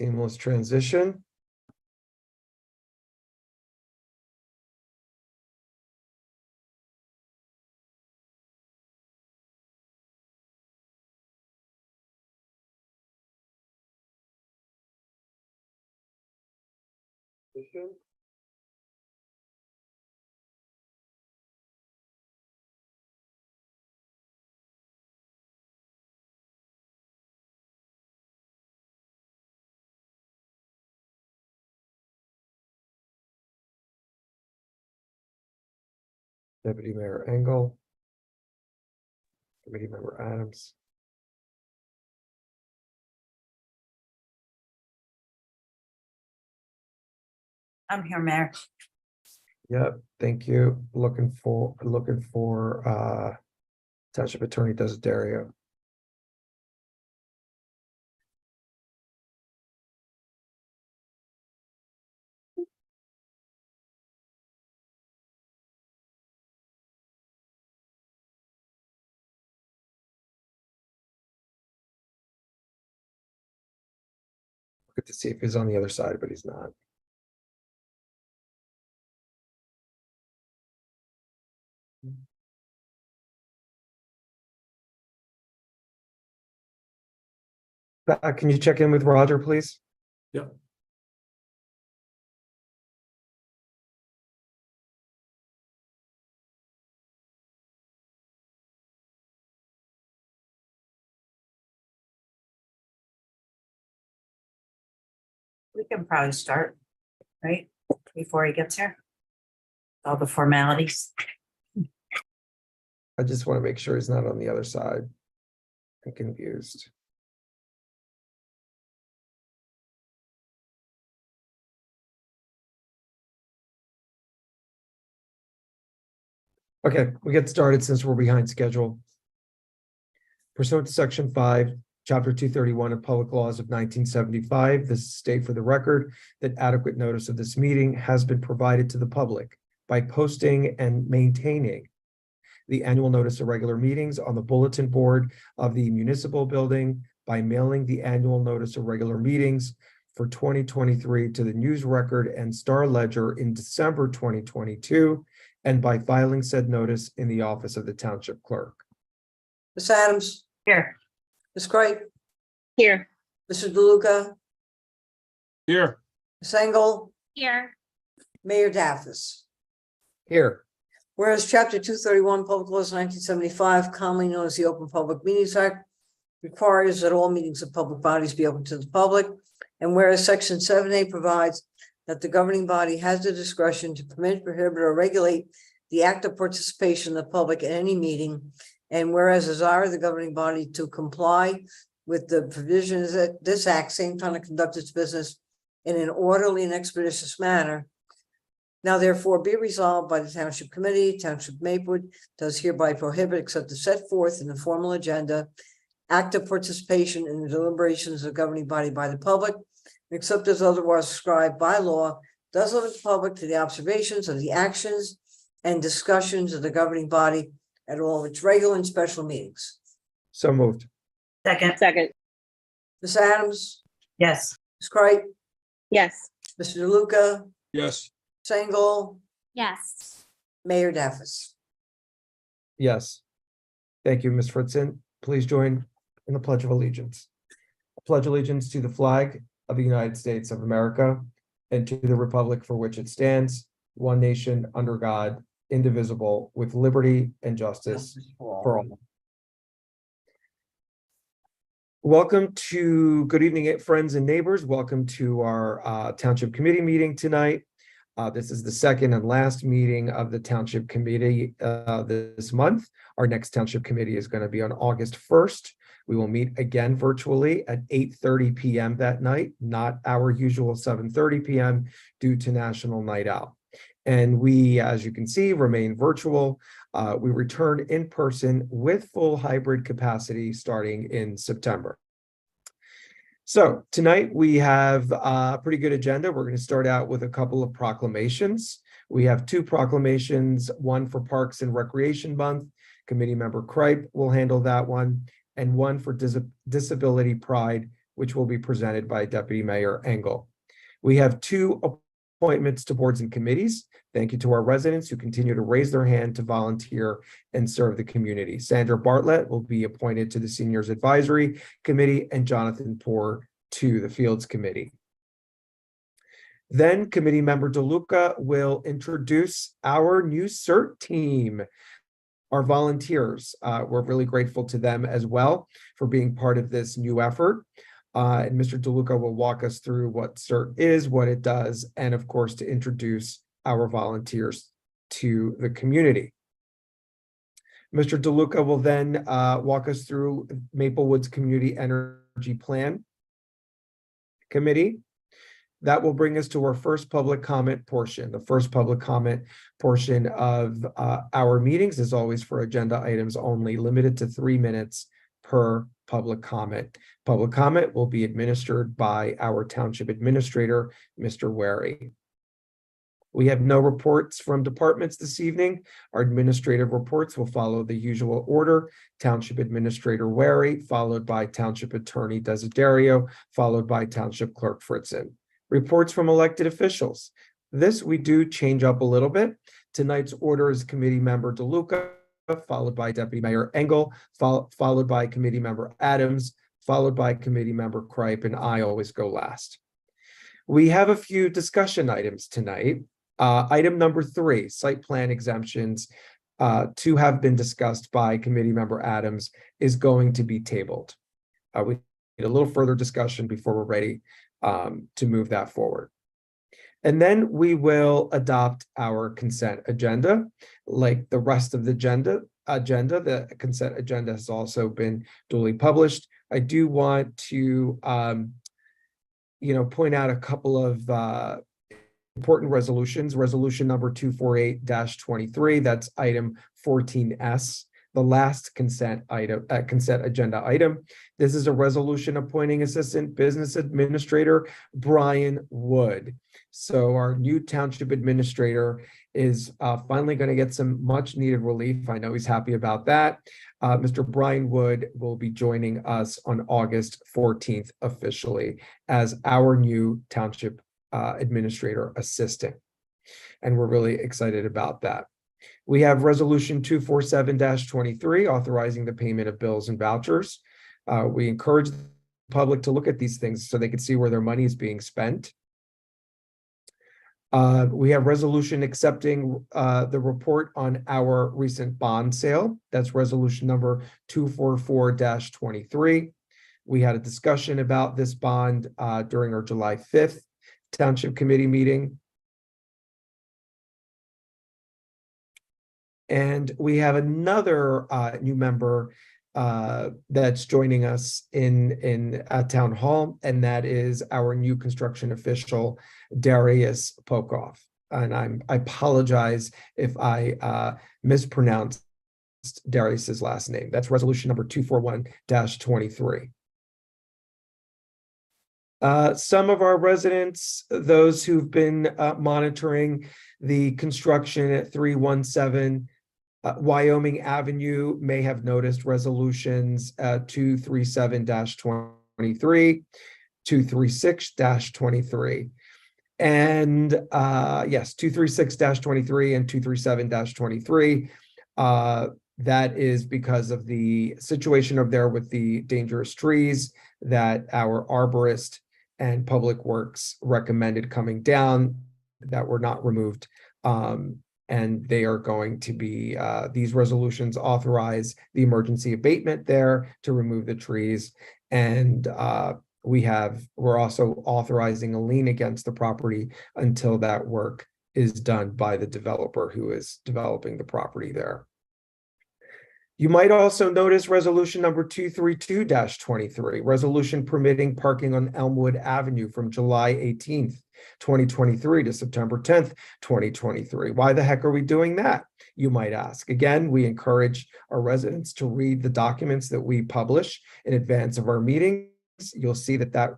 Seamless transition. Deputy Mayor Engel. Committee Member Adams. I'm here, Mayor. Yep, thank you. Looking for Township Attorney Desiderio. Good to see if he's on the other side, but he's not. Can you check in with Roger, please? Yep. We can probably start, right, before he gets here. All the formalities. I just want to make sure he's not on the other side. I'm confused. Okay, we get started since we're behind schedule. Pursuant to Section 5, Chapter 231 of Public Laws of 1975, this state for the record that adequate notice of this meeting has been provided to the public by posting and maintaining the annual notice of regular meetings on the bulletin board of the municipal building, by mailing the annual notice of regular meetings for 2023 to the News Record and Star Ledger in December 2022, and by filing said notice in the office of the Township Clerk. Ms. Adams, Here. Ms. Cripe, Here. Mr. DeLuca, Here. Ms. Engel, Here. Mayor Daffis. Here, Whereas Chapter 231, Public Laws 1975, commonly known as the Open Public Meetings Act, requires that all meetings of public bodies be open to the public. And whereas Section 7A provides that the governing body has the discretion to permit, prohibit, or regulate the active participation of the public at any meeting. And whereas desire the governing body to comply with the provisions that this act, same time to conduct its business in an orderly and expeditious manner. Now therefore be resolved by the Township Committee, Township Maplewood does hereby prohibit, except as set forth in the formal agenda, active participation in the deliberations of the governing body by the public, except as otherwise prescribed by law, does limit the public to the observations of the actions and discussions of the governing body at all its regular and special meetings. so moved. Second. Second. Ms. Adams, Yes. Ms. Cripe, Yes. Mr. DeLuca, Yes. Ms. Engel, Yes. Mayor Daffis. Yes. Thank you, Ms. Fritzen. Please join in the Pledge of Allegiance. I pledge allegiance to the flag of the United States of America and to the republic for which it stands, one nation under God, indivisible, with liberty and justice for all. Welcome to, good evening, friends and neighbors. Welcome to our Township Committee meeting tonight. This is the second and last meeting of the Township Committee this month. Our next Township Committee is going to be on August 1st. We will meet again virtually at 8:30 p.m. that night, not our usual 7:30 p.m. due to National Night Out. And we, as you can see, remain virtual. We return in person with full hybrid capacity starting in September. So tonight we have a pretty good agenda. We're going to start out with a couple of proclamations. We have two proclamations, one for Parks and Recreation Month. Committee Member Cripe will handle that one, and one for Disability Pride, which will be presented by Deputy Mayor Engel. We have 2 appointments to boards and committees. Thank you to our residents who continue to raise their hand to volunteer and serve the community. Sandra Bartlett will be appointed to the Seniors Advisory Committee and Jonathan Poor to the Fields Committee. Then Committee Member DeLuca will introduce our new CERT team, our volunteers. We're really grateful to them as well for being part of this new effort. And Mr. DeLuca will walk us through what CERT is, what it does, and of course, to introduce our volunteers to the community. Mr. DeLuca will then walk us through Maplewoods Community Energy Plan Committee. That will bring us to our first public comment portion. The first public comment portion of our meetings is always for agenda items only, limited to 3 minutes per public comment. Public comment will be administered by our Township Administrator, Mr. Wary. We have no reports from departments this evening. Our administrative reports will follow the usual order. Township Administrator Wary, followed by Township Attorney Desiderio, followed by Township Clerk Fritzen. Reports from elected officials. This we do change up a little bit. Tonight's order is Committee Member DeLuca, followed by Deputy Mayor Engel, followed by Committee Member Adams, followed by Committee Member Kripe, and I always go last. We have a few discussion items tonight. Item number 3, site plan exemptions to have been discussed by Committee Member Adams is going to be tabled. We need a little further discussion before we're ready to move that forward. And then we will adopt our consent agenda. Like the rest of the agenda, the consent agenda has also been duly published. I do want to point out a couple of important resolutions. Resolution number 248-23, that's item 14S, the last consent agenda item. This is a resolution appointing Assistant Business Administrator Brian Wood. So our new Township Administrator is finally going to get some much needed relief. I know he's happy about that. Mr. Brian Wood will be joining us on August 14th officially as our new Township Administrator Assistant. And we're really excited about that. We have Resolution 247-23, authorizing the payment of bills and vouchers. We encourage the public to look at these things so they can see where their money is being spent. We have resolution accepting the report on our recent bond sale. That's resolution number 244-23. We had a discussion about this bond during our July 5th Township Committee meeting. And we have another new member that's joining us in Town Hall, and that is our new construction official, Darius Pokoff. And I apologize if I mispronounced Darius's last name. That's resolution number 241-23. Some of our residents, those who've been monitoring the construction at 317 Wyoming Avenue, may have noticed resolutions 237-23, 236-23, and yes, 236-23 and 237-23. That is because of the situation up there with the dangerous trees that our arborist and Public Works recommended coming down that were not removed. And they are going to be, these resolutions authorize the emergency abatement there to remove the trees. And we're also authorizing a lien against the property until that work is done by the developer who is developing the property there. You might also notice resolution number 232-23, resolution permitting parking on Elmwood Avenue from July 18th, 2023 to September 10th, 2023. Why the heck are we doing that? You might ask. Again, we encourage our residents to read the documents that we publish in advance of our meetings. You'll see that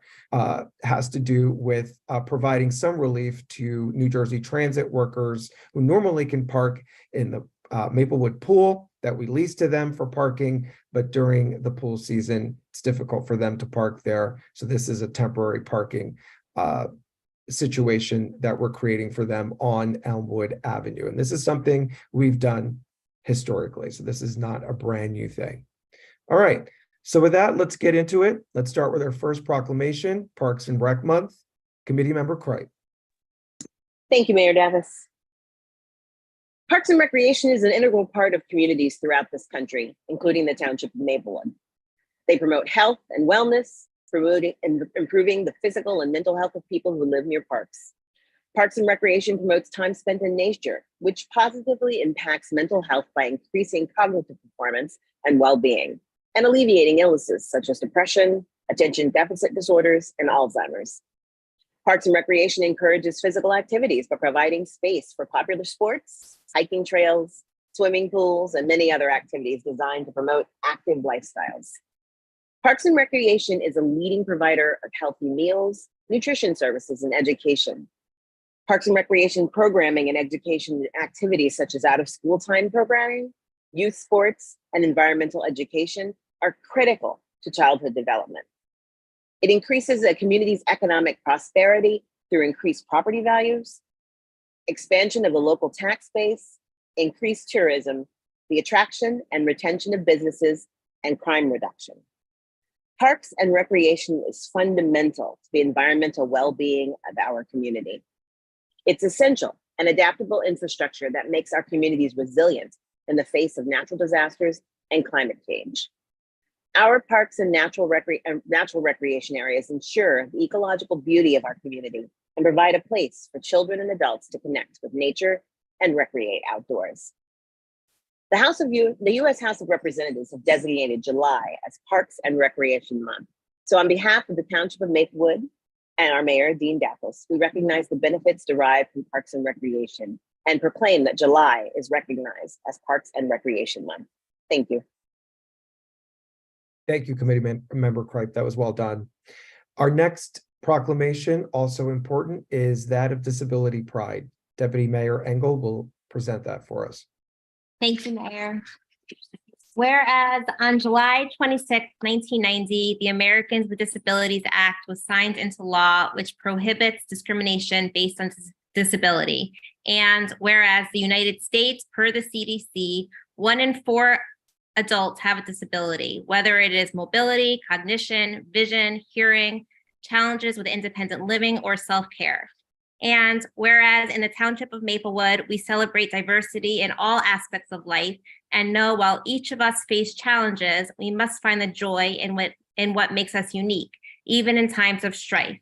has to do with providing some relief to New Jersey Transit workers who normally can park in the Maplewood Pool that we lease to them for parking, but during the pool season, it's difficult for them to park there. So this is a temporary parking situation that we're creating for them on Elmwood Avenue. And this is something we've done historically. So this is not a brand new thing. All right. So with that, let's get into it. Let's start with our first proclamation, Parks and Rec Month. Committee Member Cripe. Thank you, Mayor Davis. Parks and Recreation is an integral part of communities throughout this country, including the Township of Maplewood. They promote health and wellness, promoting and improving the physical and mental health of people who live near parks. Parks and Recreation promotes time spent in nature, which positively impacts mental health by increasing cognitive performance and well-being, and alleviating illnesses such as depression, attention deficit disorders, and Alzheimer's. Parks and Recreation encourages physical activities by providing space for popular sports, hiking trails, swimming pools, and many other activities designed to promote active lifestyles. Parks and Recreation is a leading provider of healthy meals, nutrition services, and education. Parks and Recreation programming and education activities such as out-of-school time programming, youth sports, and environmental education are critical to childhood development. It increases a community's economic prosperity through increased property values, expansion of the local tax base, increased tourism, the attraction and retention of businesses, and crime reduction. Parks and Recreation is fundamental to the environmental well-being of our community. It's essential and adaptable infrastructure that makes our communities resilient in the face of natural disasters and climate change. Our parks and natural recreation areas ensure the ecological beauty of our community and provide a place for children and adults to connect with nature and recreate outdoors. The U.S. House of Representatives have designated July as Parks and Recreation Month. So on behalf of the Township of Maplewood and our Mayor, Dean Dapples, we recognize the benefits derived from Parks and Recreation and proclaim that July is recognized as Parks and Recreation Month. Thank you. Thank you, Committee Member Cripe. That was well done. Our next proclamation, also important, is that of Disability Pride. Deputy Mayor Engel will present that for us. Thank you, Mayor. Whereas on July 26, 1990, the Americans with Disabilities Act was signed into law, which prohibits discrimination based on disability. And whereas the United States, per the CDC, 1 in 4 adults have a disability, whether it is mobility, cognition, vision, hearing, challenges with independent living, or self-care. And whereas in the Township of Maplewood, we celebrate diversity in all aspects of life and know while each of us face challenges, we must find the joy in what makes us unique, even in times of strife.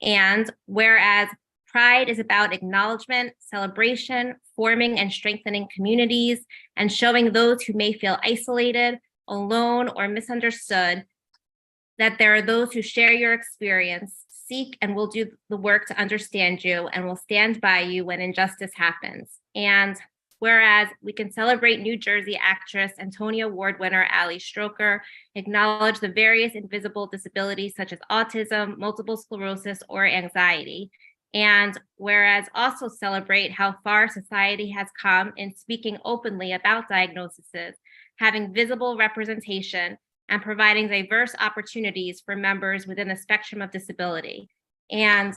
And whereas Pride is about acknowledgement, celebration, forming and strengthening communities, and showing those who may feel isolated, alone, or misunderstood that there are those who share your experience, seek and will do the work to understand you, and will stand by you when injustice happens. And whereas we can celebrate New Jersey actress and Tony Award winner Ali Stroker, acknowledge the various invisible disabilities such as autism, multiple sclerosis, or anxiety. And whereas also celebrate how far society has come in speaking openly about diagnoses, having visible representation, and providing diverse opportunities for members within the spectrum of disability. And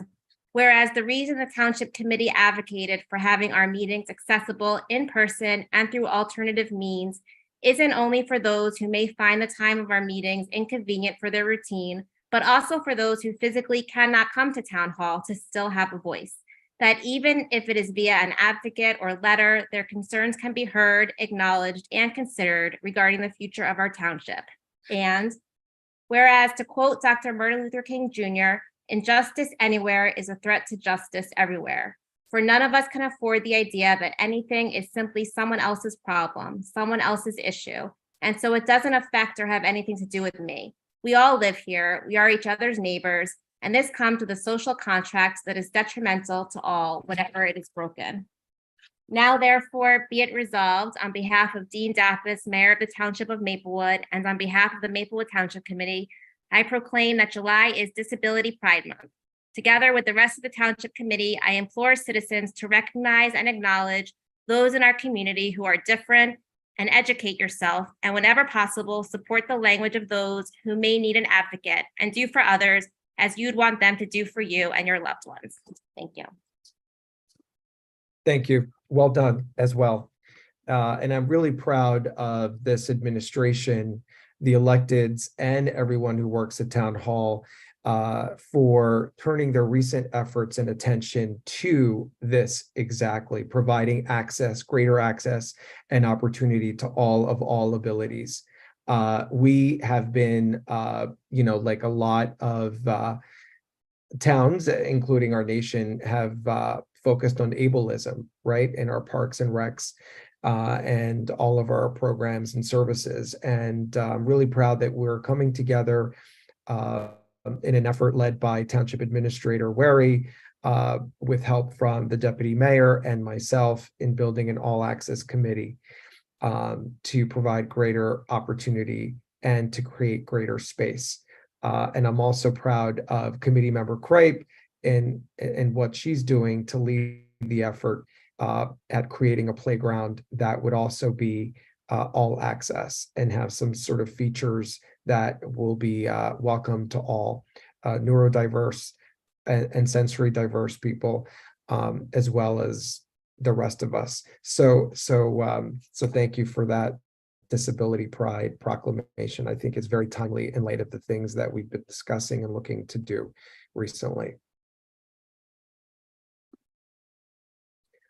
whereas the reason the Township Committee advocated for having our meetings accessible in person and through alternative means isn't only for those who may find the time of our meetings inconvenient for their routine, but also for those who physically cannot come to Town Hall to still have a voice. That even if it is via an advocate or letter, their concerns can be heard, acknowledged, and considered regarding the future of our township. And whereas, to quote Dr. Martin Luther King Jr., injustice anywhere is a threat to justice everywhere. For none of us can afford the idea that anything is simply someone else's problem, someone else's issue, and so it doesn't affect or have anything to do with me. We all live here, we are each other's neighbors, and this comes with a social contract that is detrimental to all, whenever it is broken. Now, therefore, be it resolved on behalf of Dean Dappes, Mayor of the Township of Maplewood, and on behalf of the Maplewood Township Committee, I proclaim that July is Disability Pride Month. Together with the rest of the Township Committee, I implore citizens to recognize and acknowledge those in our community who are different, and educate yourself, and whenever possible, support the language of those who may need an advocate, and do for others as you'd want them to do for you and your loved ones. Thank you. Thank you. Well done as well. And I'm really proud of this administration, the electeds, and everyone who works at Town Hall for turning their recent efforts and attention to this exactly, providing access, greater access and opportunity to all abilities. We have been, like a lot of towns, including our nation, have focused on ableism, right, in our parks and recs and all of our programs and services. And I'm really proud that we're coming together in an effort led by Township Administrator Wary, with help from the Deputy Mayor and myself in building an all-access committee to provide greater opportunity and to create greater space. And I'm also proud of Committee Member Crape and what she's doing to lead the effort at creating a playground that would also be all access and have some sort of features that will be welcome to all neurodiverse and sensory diverse people, as well as the rest of us. So thank you for that Disability Pride proclamation. I think it's very timely in light of the things that we've been discussing and looking to do recently.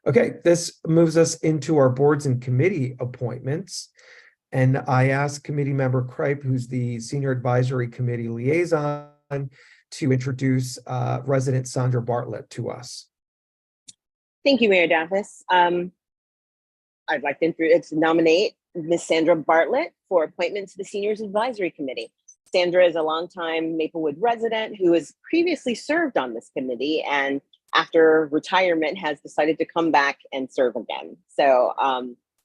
Okay, this moves us into our boards and committee appointments. And I asked Committee Member Cripe, who's the Senior Advisory Committee Liaison, to introduce resident Sandra Bartlett to us. Thank you, Mayor Davis. I'd like to nominate Ms. Sandra Bartlett for appointment to the Seniors Advisory Committee. Sandra is a longtime Maplewood resident who has previously served on this committee, and after retirement has decided to come back and serve again. So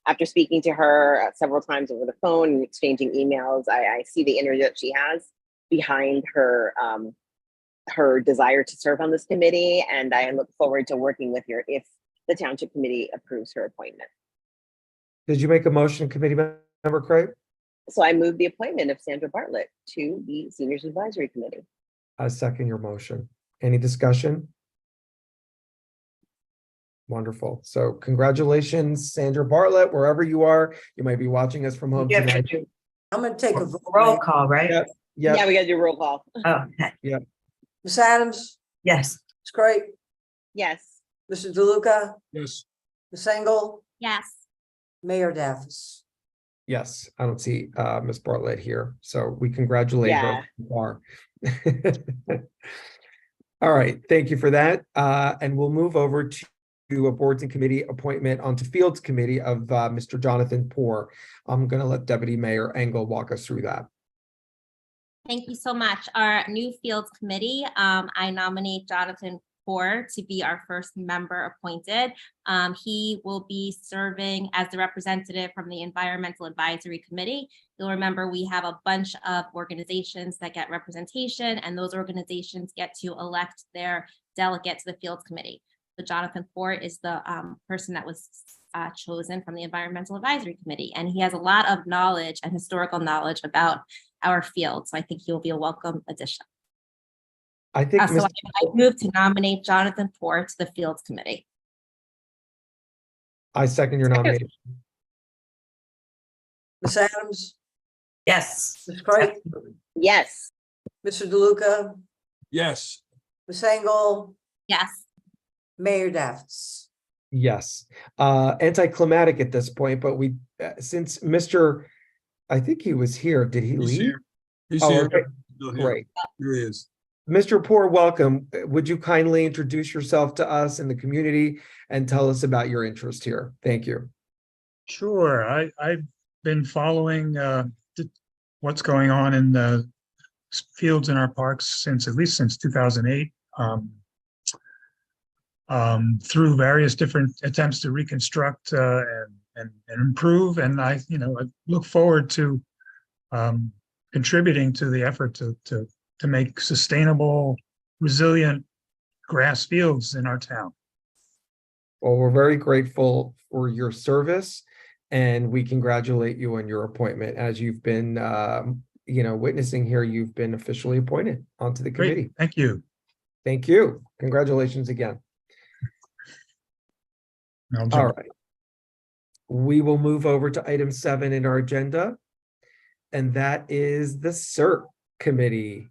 after speaking to her several times over the phone and exchanging emails, I see the energy that she has behind her her desire to serve on this committee, and I look forward to working with her if the Township Committee approves her appointment. Did you make a motion, Committee Member Crape? So I move the appointment of Sandra Bartlett to the Seniors Advisory Committee. I second your motion. Any discussion? Wonderful. So congratulations, Sandra Bartlett, wherever you are. You might be watching us from home You have to tonight. do I'm gonna take a vote. roll call, right? Yep. Yeah, we got to do roll call. Oh, okay. Ms. Adams, Yes. Ms. Craig, Yes. Mr. DeLuca, Yes. Ms. Engel, Yes. Mayor Davis. Yes, I don't see Ms. Bartlett here, so we congratulate her. All right, thank you for that. And we'll move over to a boards and committee appointment onto Fields Committee of Mr. Jonathan Poor. I'm going to let Deputy Mayor Engel walk us through that. Thank you so much. Our new Fields Committee, I nominate Jonathan Poor to be our first member appointed. He will be serving as the representative from the Environmental Advisory Committee. You'll remember we have a bunch of organizations that get representation, and those organizations get to elect their delegate to the Fields Committee. So Jonathan Poor is the person that was chosen from the Environmental Advisory Committee, and he has a lot of knowledge and historical knowledge about our field. So I think he will be a welcome addition. I think So I move to nominate Jonathan Poor to the Fields Committee. I second your nomination. Ms. Adams, Yes. Ms. Craig, Yes. Mr. DeLuca, Yes. Ms. Engel, Yes. Mayor Davis. Yes, anticlimactic at this point, but we since Mr. I think he was here. Did he He's leave? here. He's Oh, here. okay. Still here. Great. Here he is. Mr. Poor, welcome. Would you kindly introduce yourself to us and the community and tell us about your interest here? Thank you. Sure, I've been following what's going on in the fields in our parks at least since 2008, through various different attempts to reconstruct and improve. And I look forward to contributing to the effort to make sustainable, resilient grass fields in our town. Well, we're very grateful for your service, and we congratulate you on your appointment. As you've been, witnessing here, you've been officially appointed onto the Great, committee. thank you. Thank you. Congratulations again. I'll All jump. right. We will move over to item 7 in our agenda, and that is the CERT committee.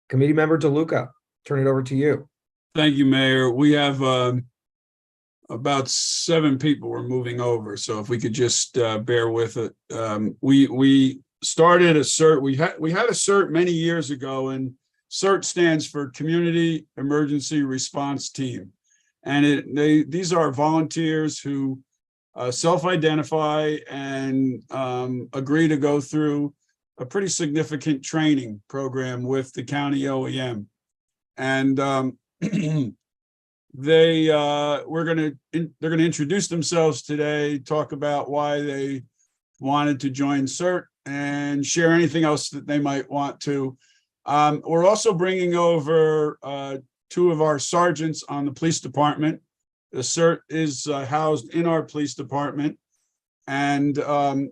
Committee member DeLuca, turn it over to you. Thank you, Mayor. We have about 7 people we're moving over, so if we could just bear with it. We started a CERT. We had a CERT many years ago, and CERT stands for Community Emergency Response Team. And these are volunteers who self-identify and agree to go through a pretty significant training program with the county OEM. And they're going to introduce themselves today, talk about why they wanted to join CERT, and share anything else that they might want to. We're also bringing over 2 of our sergeants on the police department. The CERT is housed in our police department, and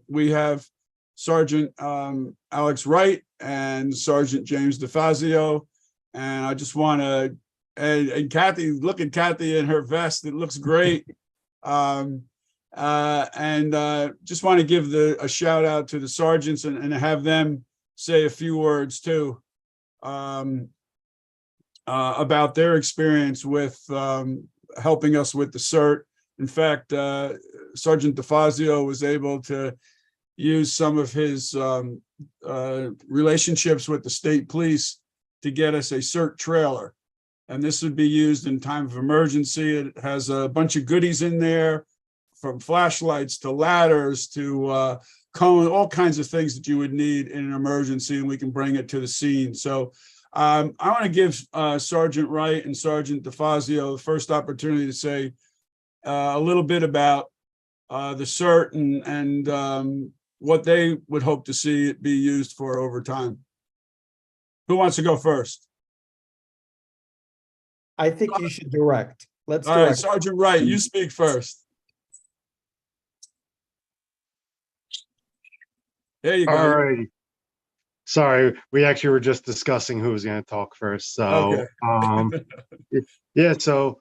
we have Sergeant Alex Wright and Sergeant James DeFazio. And I just want to, and Kathy, look at Kathy in her vest. It looks great. Just want to give a shout out to the sergeants and have them say a few words too about their experience with helping us with the CERT. In fact, Sergeant DeFazio was able to use some of his relationships with the state police to get us a CERT trailer. And this would be used in time of emergency. It has a bunch of goodies in there, from flashlights to ladders to cone, all kinds of things that you would need in an emergency, and we can bring it to the scene. So I want to give Sergeant Wright and Sergeant DeFazio the first opportunity to say a little bit about the CERT and what they would hope to see it be used for over time. Who wants to go first? I think you should direct. Let's All right, direct. Sergeant Wright, you speak first. There you go. All righty. Sorry, we actually were just discussing who was going to talk first. So, yeah, so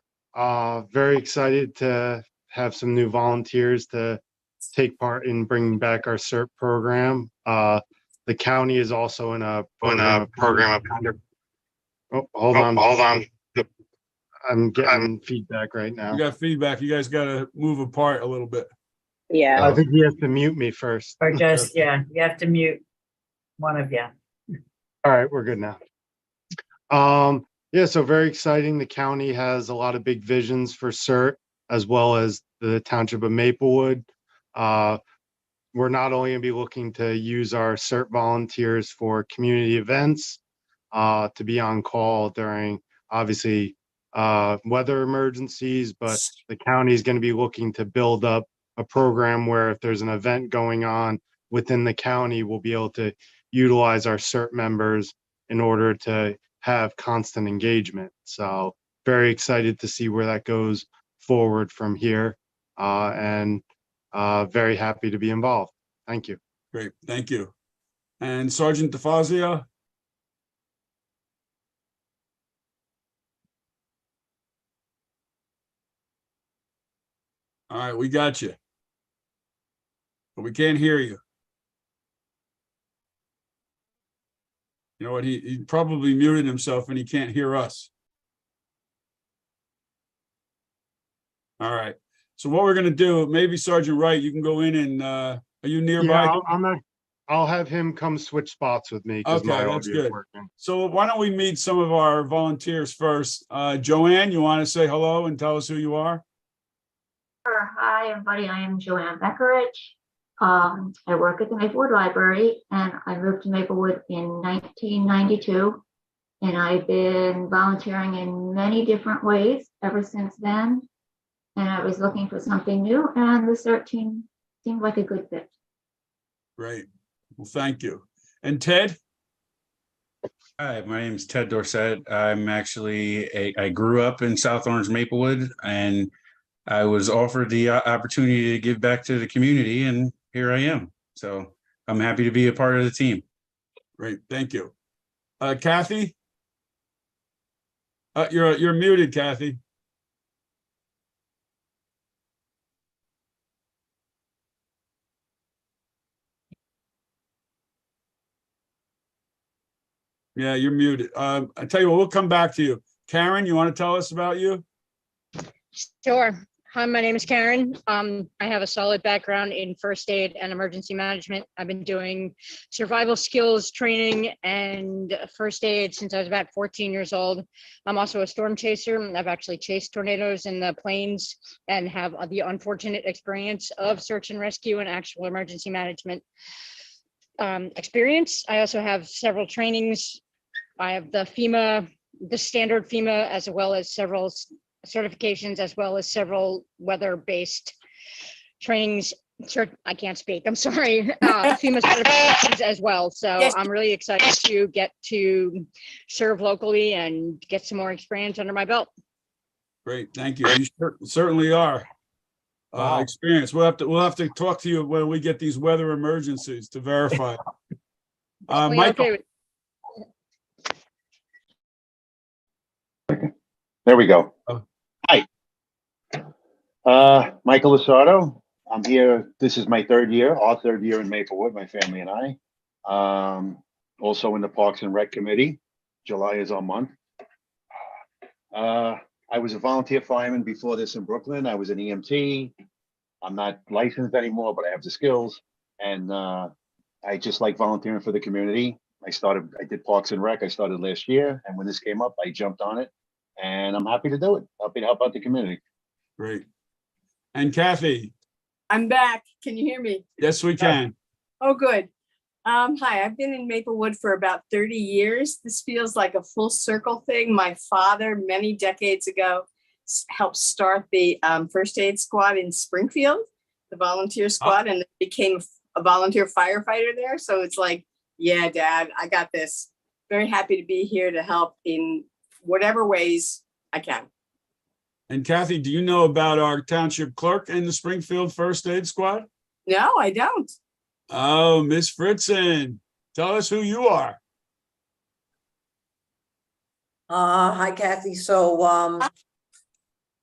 very excited to have some new volunteers to take part in bringing back our CERT program. The county is also in a program of oh, hold on. I'm getting feedback right now. You got feedback. You guys got to move apart a little bit. Yeah. I think you have to mute me first. Or just, yeah, you have to mute one of you. All right, we're good now. Yeah, so very exciting. The county has a lot of big visions for CERT, as well as the Township of Maplewood. We're not only going to be looking to use our CERT volunteers for community events, to be on call during, obviously, weather emergencies, but the county is going to be looking to build up a program where if there's an event going on within the county, we'll be able to utilize our CERT members in order to have constant engagement. So very excited to see where that goes forward from here, and very happy to be involved. Thank you. Great, thank you. And Sergeant DeFazio? All right, we got you. But we can't hear you. You know what? He probably muted himself and he can't hear us. All right. So what we're going to do, maybe Sergeant Wright, you can go in and are you nearby? Yeah, I'll have him come switch spots with me because Okay, my that's audio is good. working. So why don't we meet some of our volunteers first? Joanne, you want to say hello and tell us who you are? Sure. Hi, everybody. I am Joanne Beckerich. I work at the Maplewood Library, and I moved to Maplewood in 1992. And I've been volunteering in many different ways ever since then. And I was looking for something new, and the CERT team seemed like a good fit. Great. Well, thank you. And Ted? Hi, my name is Ted Dorsett. I'm actually I grew up in South Orange, Maplewood, and I was offered the opportunity to give back to the community, and here I am. So I'm happy to be a part of the team. Great, thank you. Kathy? You're muted, Kathy. Yeah, you're muted. I tell you what, we'll come back to you. Karen, you want to tell us about you? Sure. Hi, my name is Karen. I have a solid background in first aid and emergency management. I've been doing survival skills training and first aid since I was about 14 years old. I'm also a storm chaser. I've actually chased tornadoes in the plains and have the unfortunate experience of search and rescue and actual emergency management experience. I also have several trainings. I have the standard FEMA, as well as several certifications, as well as several weather-based trainings. I can't speak, I'm sorry. FEMA certifications as well. So Yes. I'm really excited to get to serve locally and get some more experience under my belt. Great, thank you. You certainly are. Wow. Experience. We'll have to talk to you when we get these weather emergencies to verify. Michael, Okay. There we go. Oh. Hi. Michael Asardo. I'm here. This is my our third year in Maplewood, my family and I. Also in the Parks and Rec Committee. July is our month. I was a volunteer fireman before this in Brooklyn. I was an EMT. I'm not licensed anymore, but I have the skills. And I just like volunteering for the community. I did Parks and Rec. I started last year. And when this came up, I jumped on it. And I'm happy to do it. Happy to help out the community. great. And Kathy, I'm back. Can you hear me? yes, we can. Oh, good. Hi, I've been in Maplewood for about 30 years. This feels like a full circle thing. My father, many decades ago, helped start the first aid squad in Springfield, the volunteer squad, and became a volunteer firefighter there. So it's like, yeah, Dad, I got this. Very happy to be here to help in whatever ways I can. And Kathy, do you know about our township clerk in the Springfield First Aid Squad? No, I don't. Oh, Miss Fritzen, tell us who you are. Hi Kathy. So,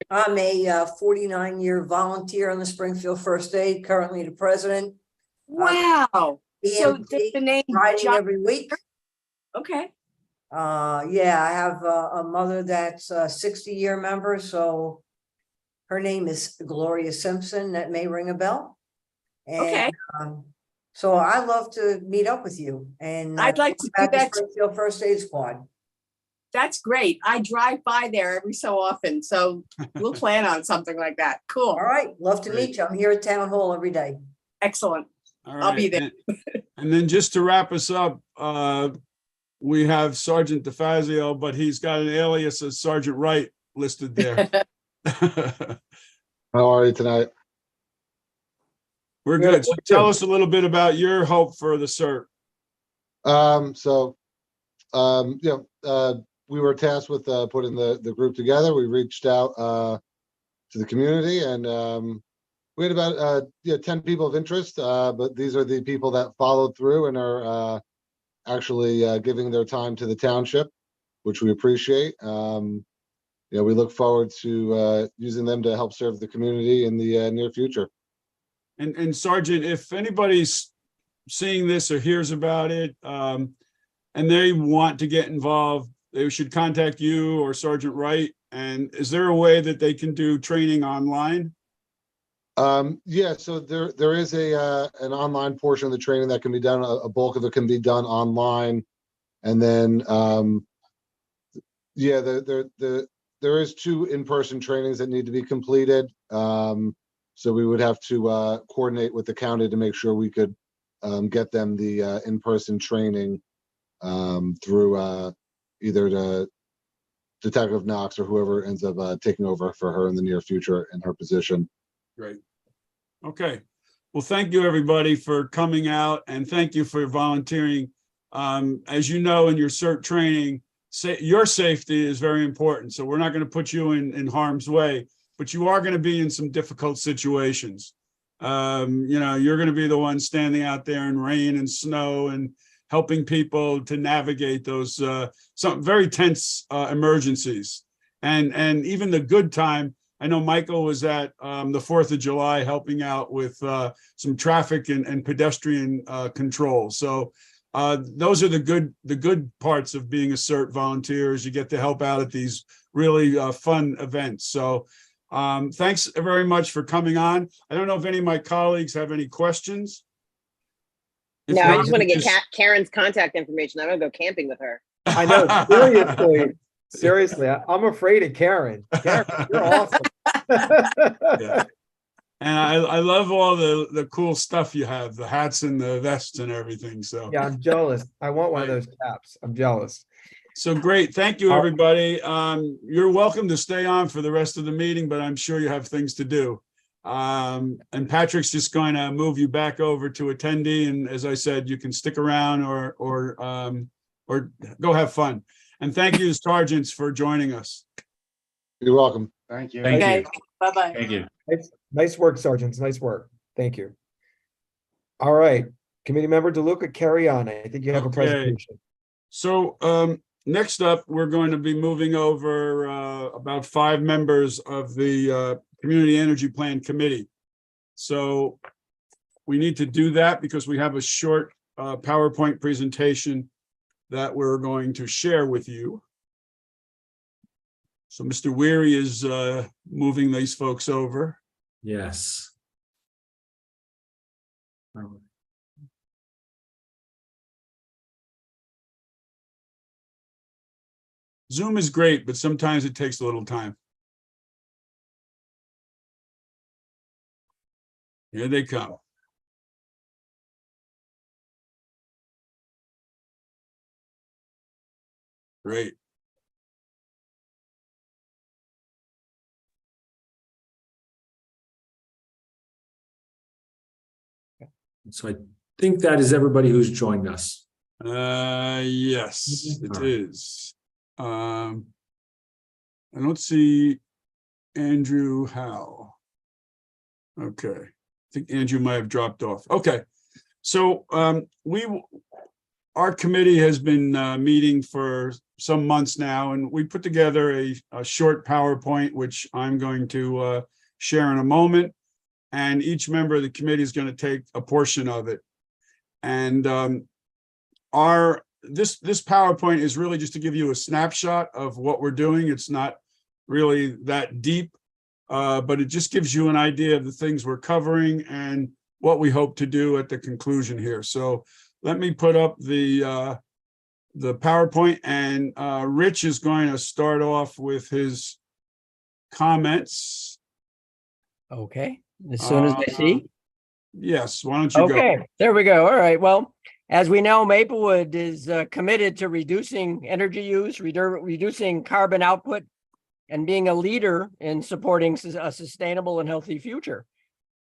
I'm a 49-year volunteer on the Springfield First Aid, currently the president. Wow. So EMT, the name riding John. every week. Okay. Yeah, I have a mother that's a 60-year member, so her name is Gloria Simpson. That may ring a bell. And, Okay. so I love to meet up with you, and I'd like to do at the that. Springfield First Aid Squad. That's great. I drive by there every so often, so we'll plan on something like that. Cool. All right, love to meet you. I'm here at Town Hall every day. Excellent. All I'll be right. there. And then just to wrap us up, we have Sergeant DeFazio, but he's got an alias as Sergeant Wright listed there. How are you tonight? We're good. So tell us a little bit about your hope for the CERT. We were tasked with putting the group together. We reached out to the community, and we had about 10 people of interest, but these are the people that followed through and are actually giving their time to the township, which we appreciate. We look forward to using them to help serve the community in the near future. And Sergeant, if anybody's seeing this or hears about it, and they want to get involved, they should contact you or Sergeant Wright. And is there a way that they can do training online? So there is an online portion of the training that can be done. A bulk of it can be done online, and then there is 2 in-person trainings that need to be completed. So we would have to coordinate with the county to make sure we could get them the in-person training through either the Detective Knox or whoever ends up taking over for her in the near future in her position. Great. Okay. Well, thank you, everybody, for coming out, and thank you for volunteering. As you know, in your CERT training, your safety is very important. So we're not going to put you in harm's way. but you are going to be in some difficult situations. You're going to be the one standing out there in rain and snow and helping people to navigate those some very tense emergencies. And even the good time, I know Michael was at the 4th of July helping out with some traffic and pedestrian control. So those are the good parts of being a CERT volunteer, is you get to help out at these really fun events. So thanks very much for coming on. I don't know if any of my colleagues have any questions. If No, I not, just want to get just- Karen's contact information. I want to go camping with her. I know, seriously, I'm afraid of Karen. Karen, you're awesome. Yeah. And I love all the cool stuff you have, the hats and the vests and everything. So Yeah, I'm jealous. I want one of those caps. I'm jealous. so great. Thank you, everybody. You're welcome to stay on for the rest of the meeting, but I'm sure you have things to do. And Patrick's just going to move you back over to attendee. And as I said, you can stick around or go have fun. And thank you, sergeants, for joining us. You're welcome. Thank you. Thank Okay, you. bye-bye. Thank you. Nice work, sergeants. Nice work. Thank you. All right, committee member DeLuca, carry on. I think you have a Okay. presentation. So next up, we're going to be moving over about 5 members of the Community Energy Plan Committee. So we need to do that because we have a short PowerPoint presentation that we're going to share with you. So Mr. Weary is moving these folks over. Yes. Zoom is great, but sometimes it takes a little time. Here they come. Great. So I think that is everybody who's joined us. Yes, it All right. is. I don't see Andrew Howe. Okay, I think Andrew might have dropped off. Okay, so our committee has been meeting for some months now, and we put together a short PowerPoint, which I'm going to share in a moment. And each member of the committee is going to take a portion of it. And this PowerPoint is really just to give you a snapshot of what we're doing. It's not really that deep, but it just gives you an idea of the things we're covering and what we hope to do at the conclusion here. So let me put up the PowerPoint, and Rich is going to start off with his comments. Okay, as soon as I see. Yes, why don't you go? Okay, there we go. All right, well, as we know, Maplewood is committed to reducing energy use, reducing carbon output, and being a leader in supporting a sustainable and healthy future.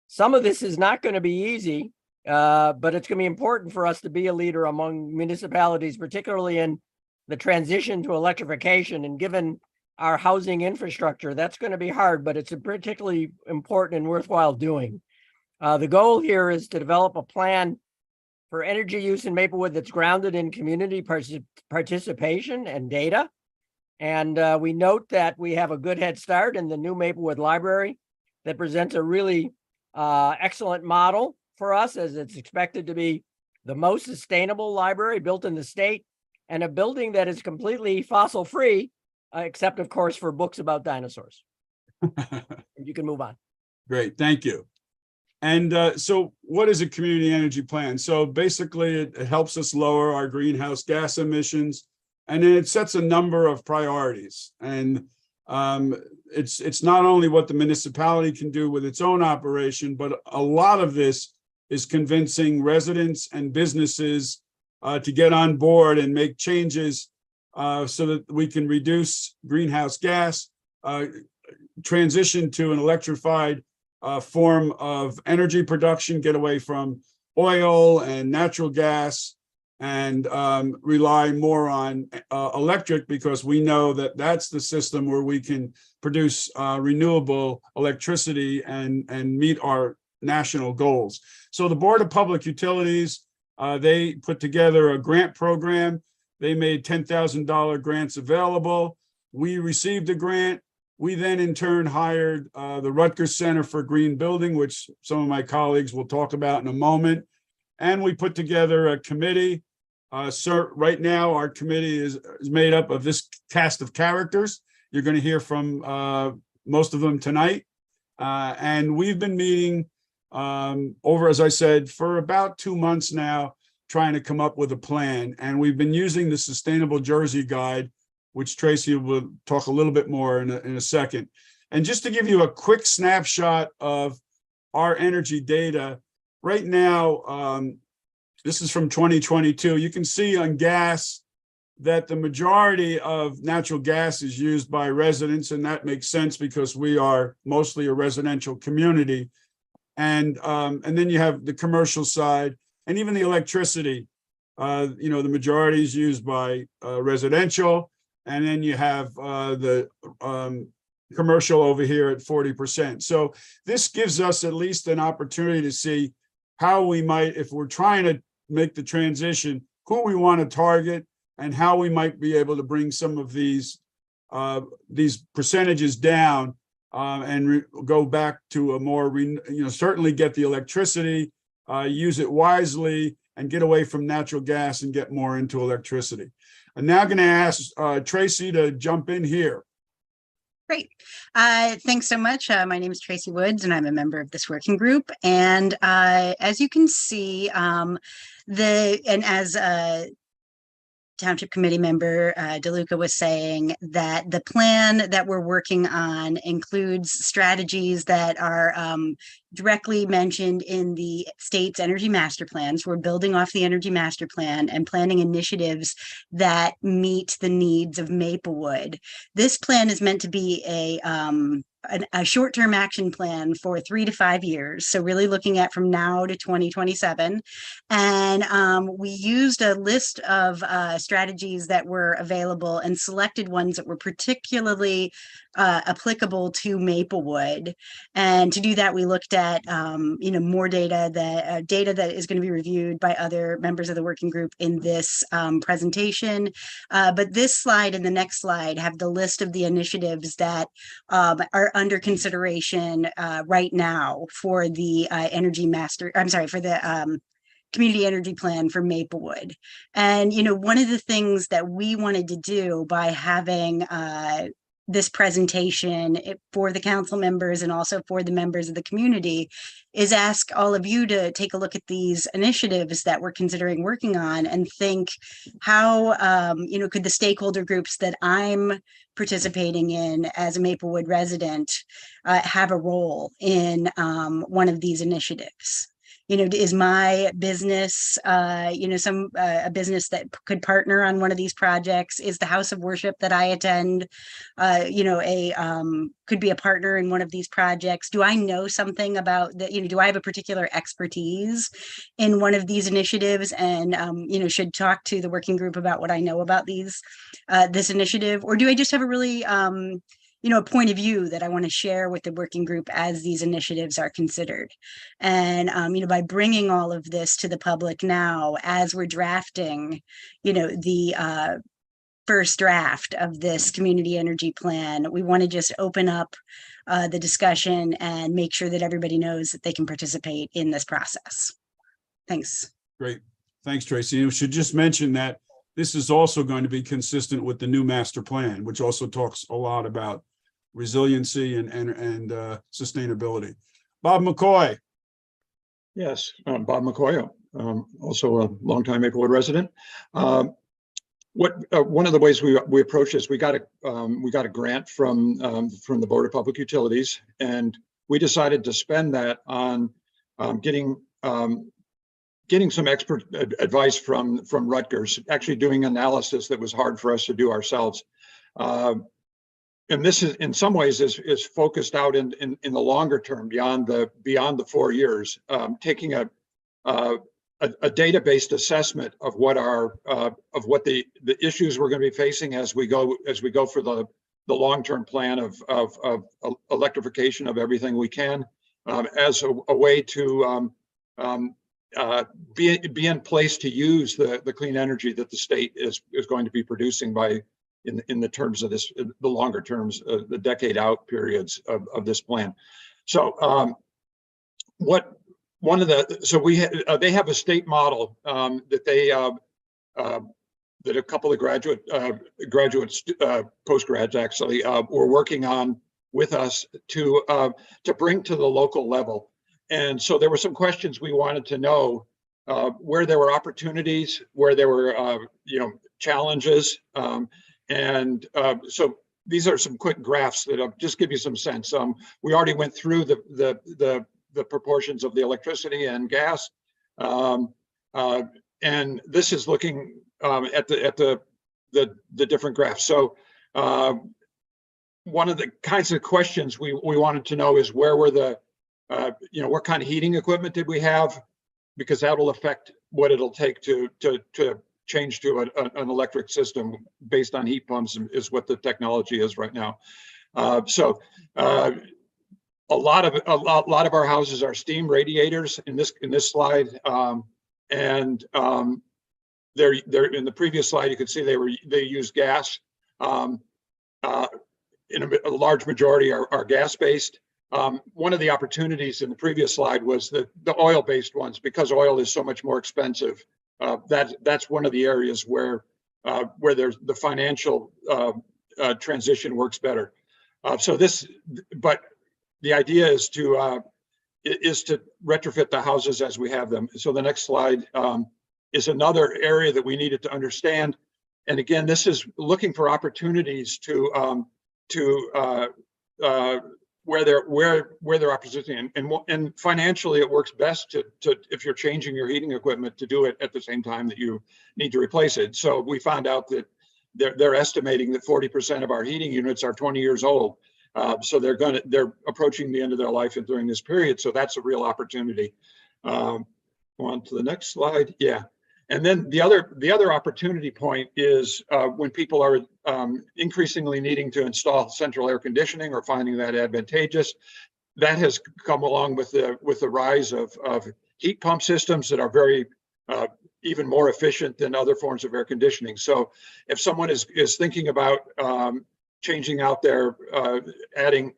Some of this is not going to be easy, but it's going to be important for us to be a leader among municipalities, particularly in the transition to electrification. And given our housing infrastructure, that's going to be hard, but it's particularly important and worthwhile doing. The goal here is to develop a plan for energy use in Maplewood that's grounded in community participation and data. And we note that we have a good head start in the new Maplewood Library that presents a really excellent model for us, as it's expected to be the most sustainable library built in the state, and a building that is completely fossil free, except of course for books about dinosaurs. You can move on. Great, thank you. And so what is a community energy plan? So basically it helps us lower our greenhouse gas emissions, and then it sets a number of priorities. And it's not only what the municipality can do with its own operation, but a lot of this is convincing residents and businesses to get on board and make changes so that we can reduce greenhouse gas, transition to an electrified form of energy production, get away from oil and natural gas, and rely more on electric, because we know that that's the system where we can produce renewable electricity and meet our national goals. So the Board of Public Utilities, they put together a grant program. They made $10,000 grants available. We received a grant. We then in turn hired the Rutgers Center for Green Building, which some of my colleagues will talk about in a moment. And we put together a committee. So right now, our committee is made up of this cast of characters. You're going to hear from most of them tonight. And we've been meeting over, as I said, for about 2 months now, trying to come up with a plan. And we've been using the Sustainable Jersey Guide, which Tracy will talk a little bit more in a second. And just to give you a quick snapshot of our energy data, right now, this is from 2022. You can see on gas that the majority of natural gas is used by residents, and that makes sense because we are mostly a residential community. And then you have the commercial side, and even the electricity. The majority is used by residential, and then you have the commercial over here at 40%. So this gives us at least an opportunity to see how we might, if we're trying to make the transition, who we want to target and how we might be able to bring some of these percentages down and go back to a more, certainly get the electricity, use it wisely, and get away from natural gas and get more into electricity. I'm now going to ask Tracy to jump in here. Great. Thanks so much. My name is Tracy Woods, and I'm a member of this working group. And as you can see, as Township Committee member DeLuca was saying, that the plan that we're working on includes strategies that are directly mentioned in the state's energy master plans. We're building off the energy master plan and planning initiatives that meet the needs of Maplewood. This plan is meant to be a short-term action plan for 3 to 5 years. So really looking at from now to 2027. And we used a list of strategies that were available and selected ones that were particularly applicable to Maplewood. And to do that, we looked at more data that is going to be reviewed by other members of the working group in this presentation. But this slide and the next slide have the list of the initiatives that are under consideration right now for the for the community energy plan for Maplewood. And, one of the things that we wanted to do by having this presentation for the council members and also for the members of the community is ask all of you to take a look at these initiatives that we're considering working on and think how, could the stakeholder groups that I'm participating in as a Maplewood resident have a role in one of these initiatives? Is my business, a business that could partner on one of these projects? Is the house of worship that I attend, could be a partner in one of these projects? Do I know something about that? Do I have a particular expertise in one of these initiatives and, should talk to the working group about what I know about this initiative? Or do I just have a really, a point of view that I want to share with the working group as these initiatives are considered? And, by bringing all of this to the public now, as we're drafting, the first draft of this community energy plan, we want to just open up the discussion and make sure that everybody knows that they can participate in this process. Thanks. Great. Thanks, Tracy. And we should just mention that this is also going to be consistent with the new master plan, which also talks a lot about resiliency and sustainability. Bob McCoy. Yes, Bob McCoy, also a longtime Maplewood resident. One of the ways we approach this, we got a grant from the Board of Public Utilities, and we decided to spend that on getting some expert advice from Rutgers, actually doing analysis that was hard for us to do ourselves. And this is, in some ways, is focused out in the longer term, beyond the 4 years, taking a a data-based assessment of what the issues we're going to be facing as we go for the long-term plan of electrification of everything we can, as a way to be in place to use the clean energy that the state is going to be producing in the terms of this, the longer terms, the decade out periods of this plan. So they have a state model that that a couple of graduates, postgrads actually, were working on with us to bring to the local level. And so there were some questions we wanted to know, where there were opportunities, where there were challenges, so these are some quick graphs that'll just give you some sense. We already went through the proportions of the electricity and gas, and this is looking at the different graphs. So one of the kinds of questions we wanted to know is where were the what kind of heating equipment did we have, because that will affect what it'll take to change to an electric system based on heat pumps, is what the technology is right now. A lot of our houses are steam radiators in this slide, and they're in the previous slide. You could see they use gas. In a large majority are gas based. One of the opportunities in the previous slide was the oil based ones, because oil is so much more expensive. That's one of the areas where there's the financial transition works better. But the idea is to retrofit the houses as we have them. So the next slide is another area that we needed to understand. And again, this is looking for opportunities to where they're opportunity, and financially it works best to if you're changing your heating equipment, to do it at the same time that you need to replace it. So we found out that they're estimating that 40% of our heating units are 20 years old. So they're approaching the end of their life during this period. So that's a real opportunity. On to the next slide. Yeah. And then the other opportunity point is when people are increasingly needing to install central air conditioning or finding that advantageous. That has come along with the rise of heat pump systems that are very even more efficient than other forms of air conditioning. So if someone is thinking about changing out their adding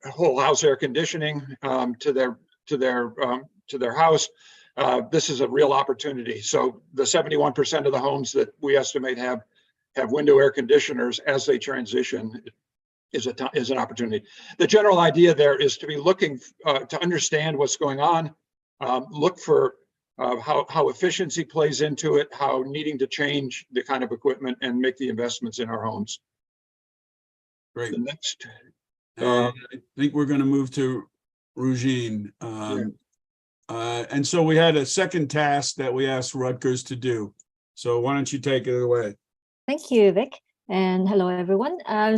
whole house air conditioning to their house, this is a real opportunity. So the 71% of the homes that we estimate have window air conditioners as they transition is an opportunity. The general idea there is to be looking to understand what's going on, look for how efficiency plays into it, how needing to change the kind of equipment and make the investments in our homes. Great. The next. I think we're going to move to Rugine. And so we had a second task that we asked Rutgers to do. So why don't you take it away? Thank you, Vic. And hello, everyone. Now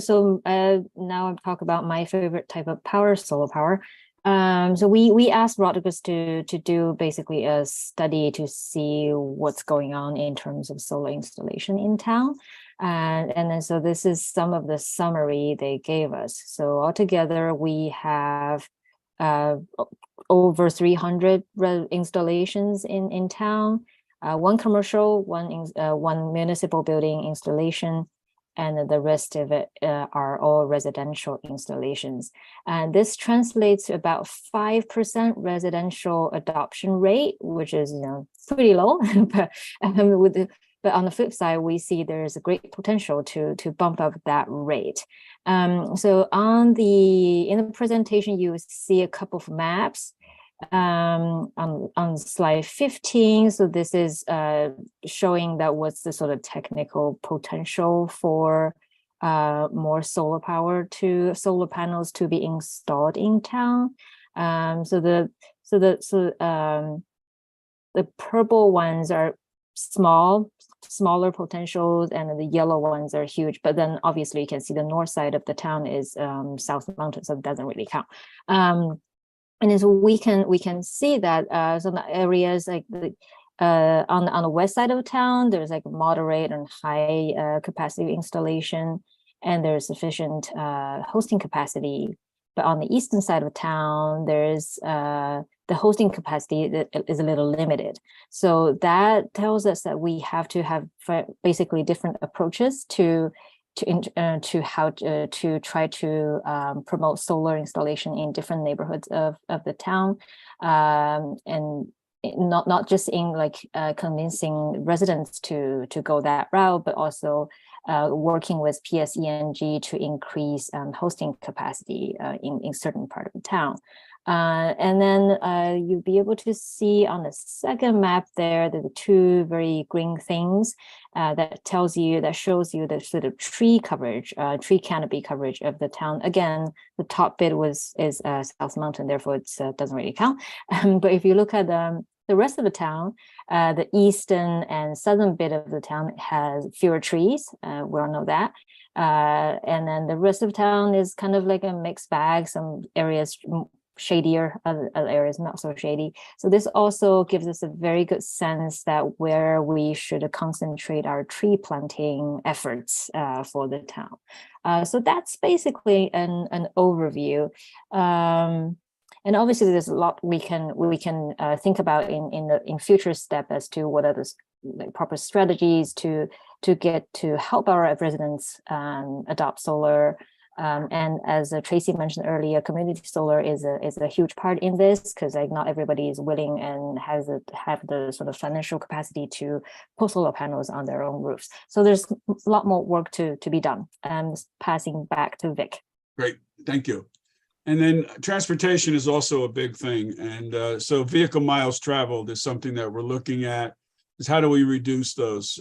I'll talk about my favorite type of power, solar power. So we asked Rutgers to do basically a study to see what's going on in terms of solar installation in town. And then so this is some of the summary they gave us. So altogether, we have over 300 installations in town, one commercial, one municipal building installation, and the rest of it are all residential installations. And this translates to about 5% residential adoption rate, which is pretty low. But on the flip side, we see there's a great potential to bump up that rate. So in the presentation, you see a couple of maps on slide 15. So this is showing that what's the sort of technical potential for more solar panels to be installed in town. So the purple ones are smaller potentials, and the yellow ones are huge. But then obviously you can see the north side of the town is South Mountain, so it doesn't really count. And then so we can see that some areas like on the west side of town, there's like moderate and high capacity installation, and there's sufficient hosting capacity. But on the eastern side of town, there's the hosting capacity that is a little limited. So that tells us that we have to have basically different approaches to how to try to promote solar installation in different neighborhoods of the town, and not just in like convincing residents to go that route, but also working with PSENG to increase hosting capacity in certain part of the town. And then you'll be able to see on the second map there, the two very green things that shows you the sort of tree coverage, tree canopy coverage of the town. Again, the top bit is South Mountain, therefore it doesn't really count. But if you look at the rest of the town, the eastern and southern bit of the town has fewer trees. We all know that. And then the rest of the town is kind of like a mixed bag. Some areas shadier, other areas not so shady. So this also gives us a very good sense that where we should concentrate our tree planting efforts for the town. So that's basically an overview. And obviously, there's a lot we can think about in future step as to what are the proper strategies to help our residents adopt solar. And as Tracy mentioned earlier, community solar is a huge part in this, because like not everybody is willing and have the sort of financial capacity to put solar panels on their own roofs. So there's a lot more work to be done. Passing back to Vic. Great, thank you. And then transportation is also a big thing. And so vehicle miles traveled is something that we're looking at, is how do we reduce those?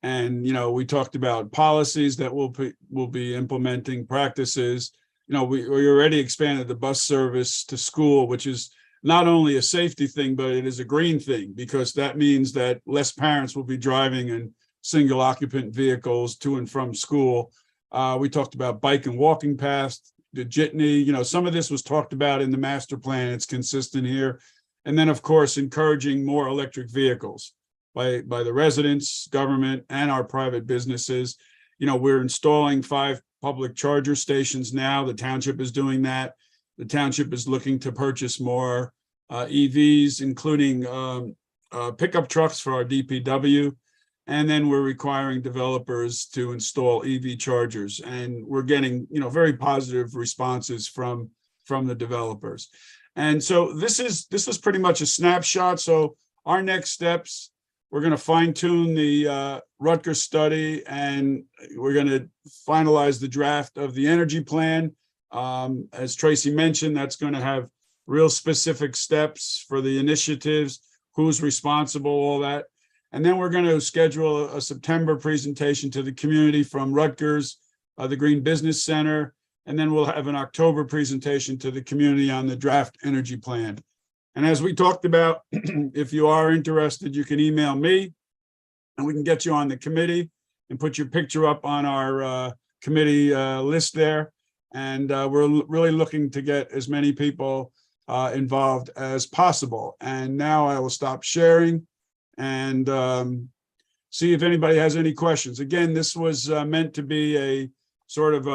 And, we talked about policies that we'll be implementing, practices. We already expanded the bus service to school, which is not only a safety thing, but it is a green thing, because that means that less parents will be driving in single occupant vehicles to and from school. We talked about bike and walking paths, the jitney, some of this was talked about in the master plan. It's consistent here. And then, of course, encouraging more electric vehicles by the residents, government, and our private businesses. We're installing 5 public charger stations now. The township is doing that. The township is looking to purchase more EVs, including pickup trucks for our DPW. And then we're requiring developers to install EV chargers. And we're getting, very positive responses from the developers. And so this was pretty much a snapshot. So our next steps, we're going to fine tune the Rutgers study, and we're going to finalize the draft of the energy plan. As Tracy mentioned, that's going to have real specific steps for the initiatives, who's responsible, all that. And then we're going to schedule a September presentation to the community from Rutgers, the Green Business Center, and then we'll have an October presentation to the community on the draft energy plan. And as we talked about, if you are interested, you can email me and we can get you on the committee and put your picture up on our committee list there. And we're really looking to get as many people involved as possible. And now I will stop sharing and see if anybody has any questions. Again, this was meant to be a sort of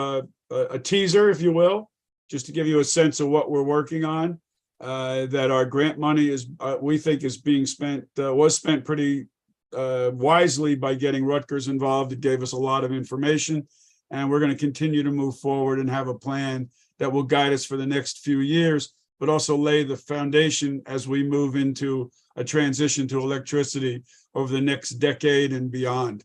a teaser, if you will, just to give you a sense of what we're working on. That our grant money is, we think, is being spent, was spent pretty wisely by getting Rutgers involved. It gave us a lot of information, and we're going to continue to move forward and have a plan that will guide us for the next few years, but also lay the foundation as we move into a transition to electricity over the next decade and beyond.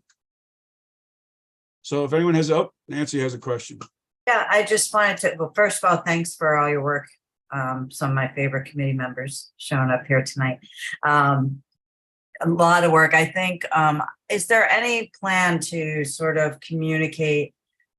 So if anyone has, Nancy has a question. Yeah, I just wanted to, well, first of all, thanks for all your work. Some of my favorite committee members showing up here tonight. A lot of work, I think. Is there any plan to sort of communicate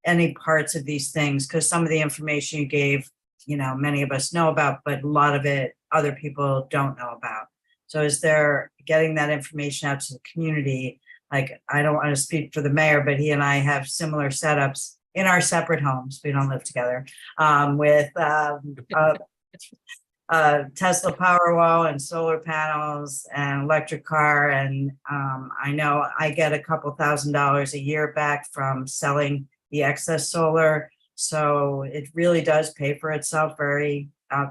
any parts of these things? Because some of the information you gave, many of us know about, but a lot of it other people don't know about. So is there getting that information out to the community? Like, I don't want to speak for the mayor, but he and I have similar setups in our separate homes. We don't live together with Tesla Powerwall and solar panels and electric car. And I know I get a couple $1,000s a year back from selling the excess solar. So it really does pay for itself,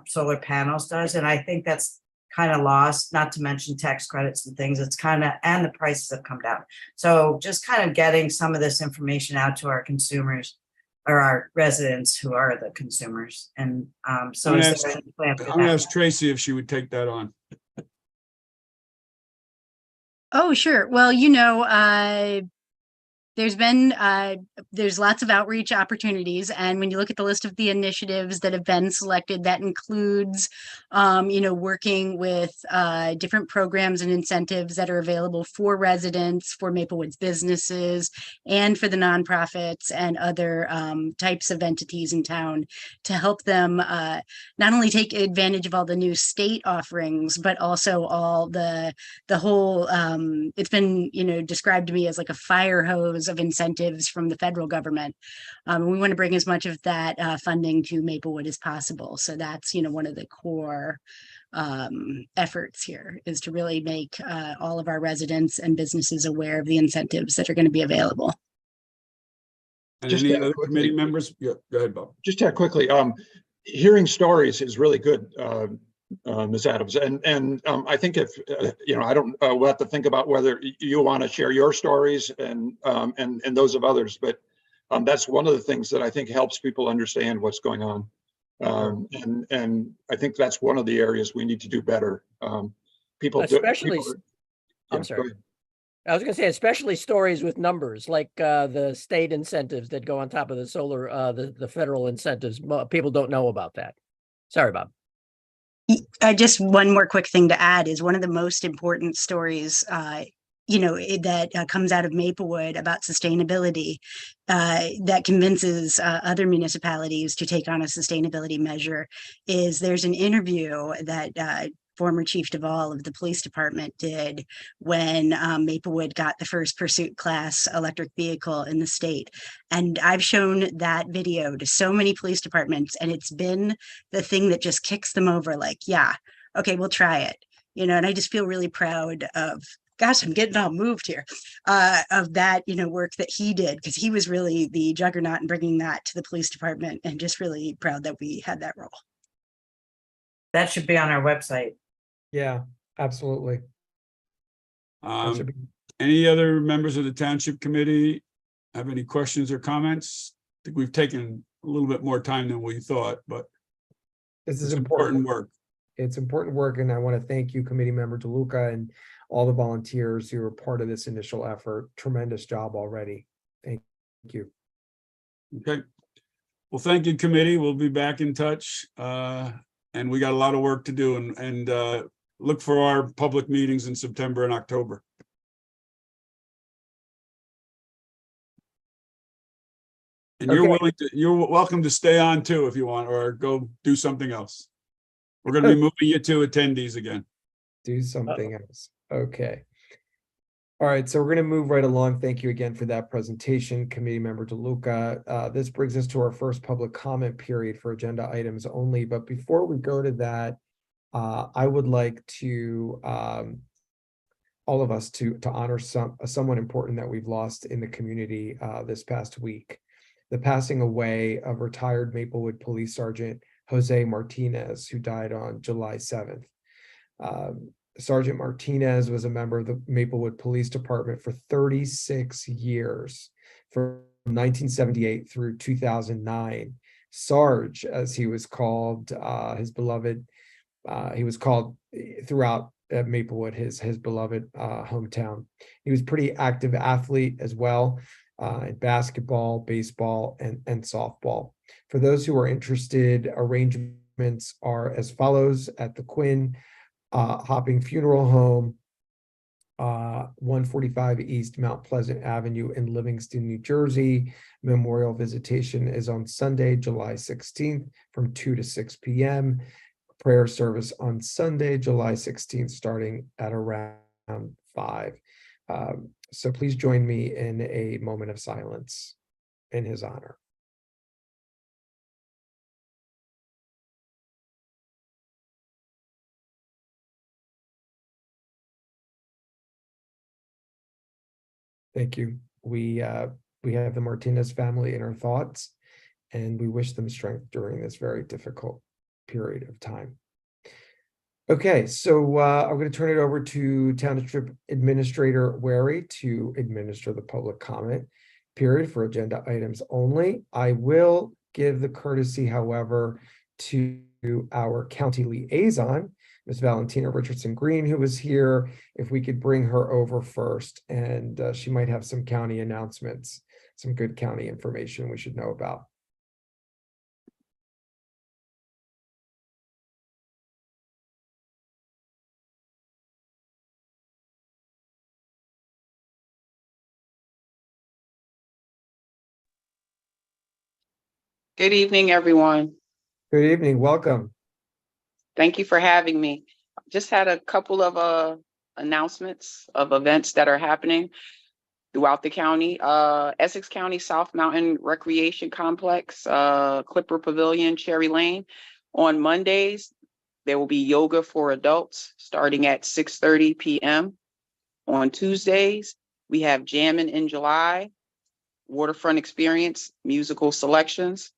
solar panels does. And I think that's kind of lost, not to mention tax credits and things. It's kind of, and the prices have come down. So just kind of getting some of this information out to our consumers or our residents who are the consumers. And so I'm is gonna there any plan for I'm gonna that? ask Tracy if she would take that on. Oh, sure. Well, there's lots of outreach opportunities. And when you look at the list of the initiatives that have been selected, that includes, working with different programs and incentives that are available for residents, for Maplewood's businesses, and for the nonprofits and other types of entities in town to help them not only take advantage of all the new state offerings, but also all the whole, it's been, described to me as like a fire hose of incentives from the federal government. We want to bring as much of that funding to Maplewood as possible. So that's, one of the core efforts here is to really make all of our residents and businesses aware of the incentives that are going to be available. And Just any to other quickly- committee members? Yeah, go ahead, Bob. Just quickly, hearing stories is really good, Ms. Adams. And I think if, I don't, we'll have to think about whether you want to share your stories and those of others, but that's one of the things that I think helps people understand what's going on. And I think that's one of the areas we need to do better. Especially, I'm sorry. I was going to say, especially stories with numbers like the state incentives that go on top of the solar, the federal incentives. People don't know about that. Sorry, Bob. Just one more quick thing to add is one of the most important stories, that comes out of Maplewood about sustainability that convinces other municipalities to take on a sustainability measure is there's an interview that former Chief Duvall of the police department did when Maplewood got the first pursuit class electric vehicle in the state. And I've shown that video to so many police departments, and it's been the thing that just kicks them over like, yeah, okay, we'll try it. And I just feel really proud of, gosh, I'm getting all moved here, of that, work that he did, because he was really the juggernaut in bringing that to the police department, and just really proud that we had that role. That should be on our website. Yeah, absolutely. Any other members of the Township Committee have any questions or comments? I think we've taken a little bit more time than we thought, but This is it's important work. It's important work, and I want to thank you, Committee Member DeLuca, and all the volunteers who were part of this initial effort. Tremendous job already. Thank you. Okay. Well, thank you, committee. We'll be back in touch. And we got a lot of work to do, and look for our public meetings in September and October. And you're welcome to stay on too if you want, or go do something else. We're going to be moving you to attendees again. Do something else. Okay. All right, so we're going to move right along. Thank you again for that presentation, Committee Member DeLuca. This brings us to our first public comment period for agenda items only. But before we go to that, I would like to all of us to honor someone important that we've lost in the community this past week. The passing away of retired Maplewood Police Sergeant Jose Martinez, who died on July 7th. Sergeant Martinez was a member of the Maplewood Police Department for 36 years, from 1978 through 2009. Sarge, as he was called, his beloved, he was called throughout Maplewood, his beloved hometown. He was a pretty active athlete as well, in basketball, baseball, and softball. For those who are interested, arrangements are as follows at the Quinn Hopping Funeral Home, 145 East Mount Pleasant Avenue in Livingston, New Jersey. Memorial visitation is on Sunday, July 16th from 2 to 6 p.m. Prayer service on Sunday, July 16th, starting at around 5. So please join me in a moment of silence in his honor. Thank you. We have the Martinez family in our thoughts, and we wish them strength during this very difficult period of time. Okay, so I'm going to turn it over to Township Administrator Wary to administer the public comment period for agenda items only. I will give the courtesy, however, to our county liaison, Ms. Valentina Richardson Green, who was here, if we could bring her over first, and she might have some county announcements, some good county information we should know about. Good evening, everyone. Good evening, welcome. Thank you for having me. Just had a couple of announcements of events that are happening throughout the county. Essex County South Mountain Recreation Complex, Clipper Pavilion, Cherry Lane. On Mondays, there will be yoga for adults starting at 6:30 p.m. On Tuesdays, we have Jammin' in July, Waterfront Experience, musical selections.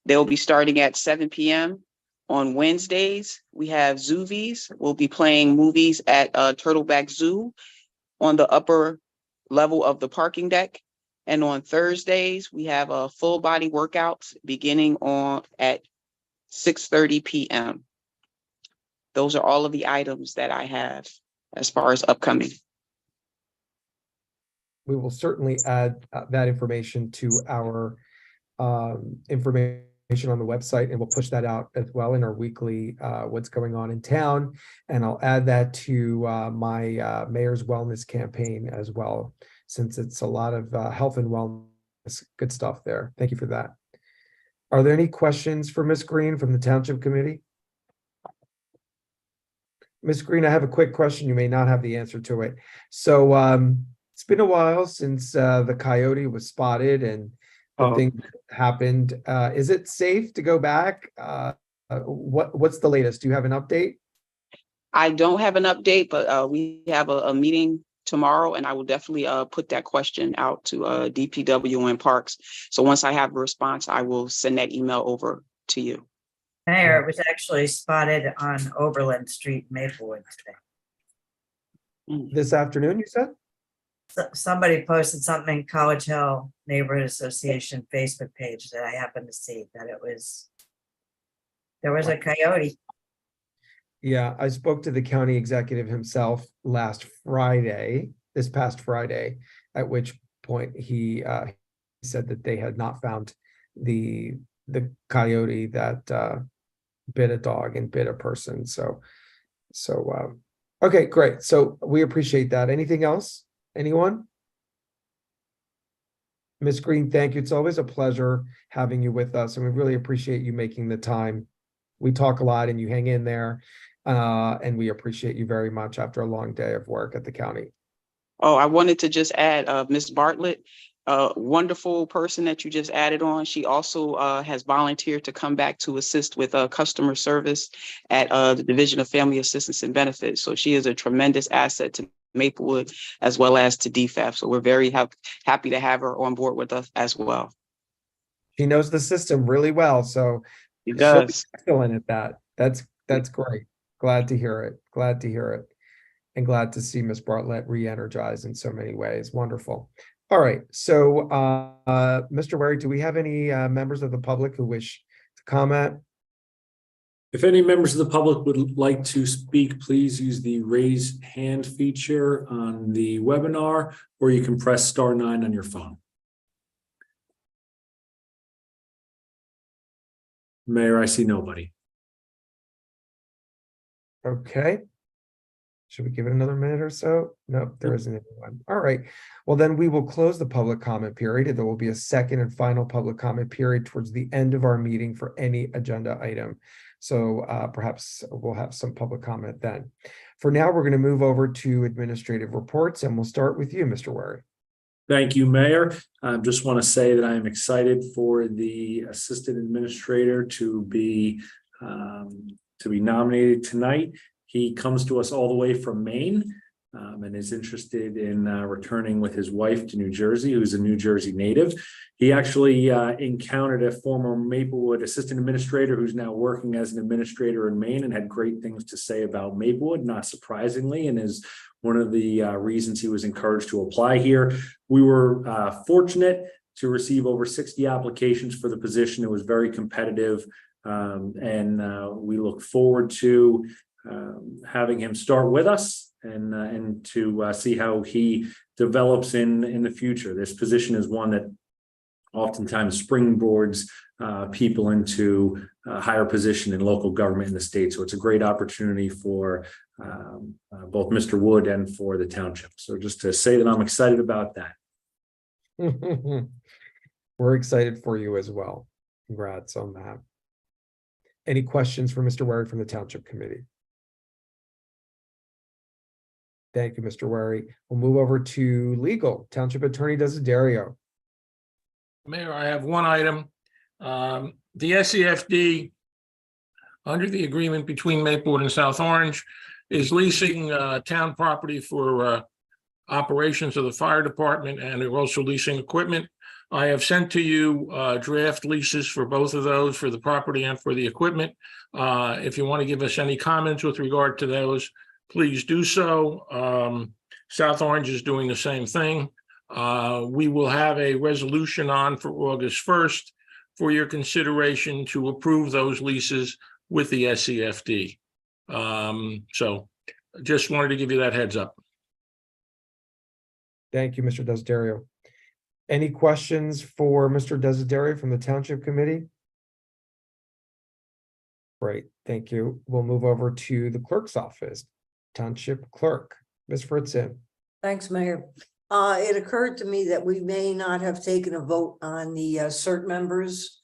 They'll be starting at 7 p.m. On Wednesdays, we have Zoovies. We'll be playing movies at Turtleback Zoo on the upper level of the parking deck. And on Thursdays, we have a full body workouts beginning at 6:30 p.m. Those are all of the items that I have as far as upcoming. We will certainly add that information to our information on the website, and we'll push that out as well in our weekly what's going on in town. And I'll add that to my mayor's wellness campaign as well, since it's a lot of health and wellness, good stuff there. Thank you for that. Are there any questions for Ms. Green from the Township Committee? Ms. Green, I have a quick question. You may not have the answer to it. So it's been a while since the coyote was spotted and the thing happened. Is it safe to go back? What's the latest? Do you have an update? I don't have an update, but we have a meeting tomorrow, and I will definitely put that question out to DPW and Parks. So once I have a response, I will send that email over to you. Mayor, it was actually spotted on Oberlin Street, Maplewood today. This afternoon, you said? Somebody posted something in College Hill Neighborhood Association Facebook page that I happened to see that there was a coyote. Yeah, I spoke to the county executive himself this past Friday, at which point he said that they had not found the coyote that bit a dog and bit a person. So okay, great. So we appreciate that. Anything else? Anyone? Ms. Green, thank you. It's always a pleasure having you with us, and we really appreciate you making the time. We talk a lot and you hang in there, and we appreciate you very much after a long day of work at the county. Oh, I wanted to just add Ms. Bartlett, a wonderful person that you just added on. She also has volunteered to come back to assist with customer service at the Division of Family Assistance and Benefits. So she is a tremendous asset to Maplewood as well as to DFAF. So we're very happy to have her on board with us as well. She knows the system really well, so she does. Excellent at that. That's great. Glad to hear it. Glad to hear it. And glad to see Ms. Bartlett re-energized in so many ways. Wonderful. All right. So, Mr. Wary, do we have any members of the public who wish to comment? If any members of the public would like to speak, please use the raise hand feature on the webinar, or you can press *9 on your phone. Mayor, I see nobody. Okay. Should we give it another minute or so? Nope, there isn't anyone. All right. Well, then we will close the public comment period, and there will be a second and final public comment period towards the end of our meeting for any agenda item. So perhaps we'll have some public comment then. For now, we're going to move over to administrative reports, and we'll start with you, Mr. Wary. Thank you, Mayor. I just want to say that I am excited for the assistant administrator to be nominated tonight. He comes to us all the way from Maine. and is interested in returning with his wife to New Jersey, who's a New Jersey native. He actually encountered a former Maplewood assistant administrator who's now working as an administrator in Maine and had great things to say about Maplewood, not surprisingly, and is one of the reasons he was encouraged to apply here. We were fortunate to receive over 60 applications for the position. It was very competitive, and we look forward to having him start with us and to see how he develops in the future. This position is one that oftentimes springboards people into a higher position in local government in the state. So it's a great opportunity for both Mr. Wood and for the township. So just to say that I'm excited about that. We're excited for you as well. Congrats on that. Any questions for Mr. Wary from the Township Committee? Thank you, Mr. Wary. We'll move over to legal. Township Attorney Desiderio. Mayor, I have one item. The SEFD, under the agreement between Maplewood and South Orange, is leasing town property for operations of the fire department, and they're also leasing equipment. I have sent to you draft leases for both of those, for the property and for the equipment. If you want to give us any comments with regard to those, please do so. South Orange is doing the same thing. We will have a resolution on for August 1st for your consideration to approve those leases with the SEFD. So just wanted to give you that heads up. Thank you, Mr. Desiderio. Any questions for Mr. Desiderio from the Township Committee? Great, thank you. We'll move over to the clerk's office. Township Clerk, Ms. Fritzen. Thanks, Mayor. It occurred to me that we may not have taken a vote on the CERT members.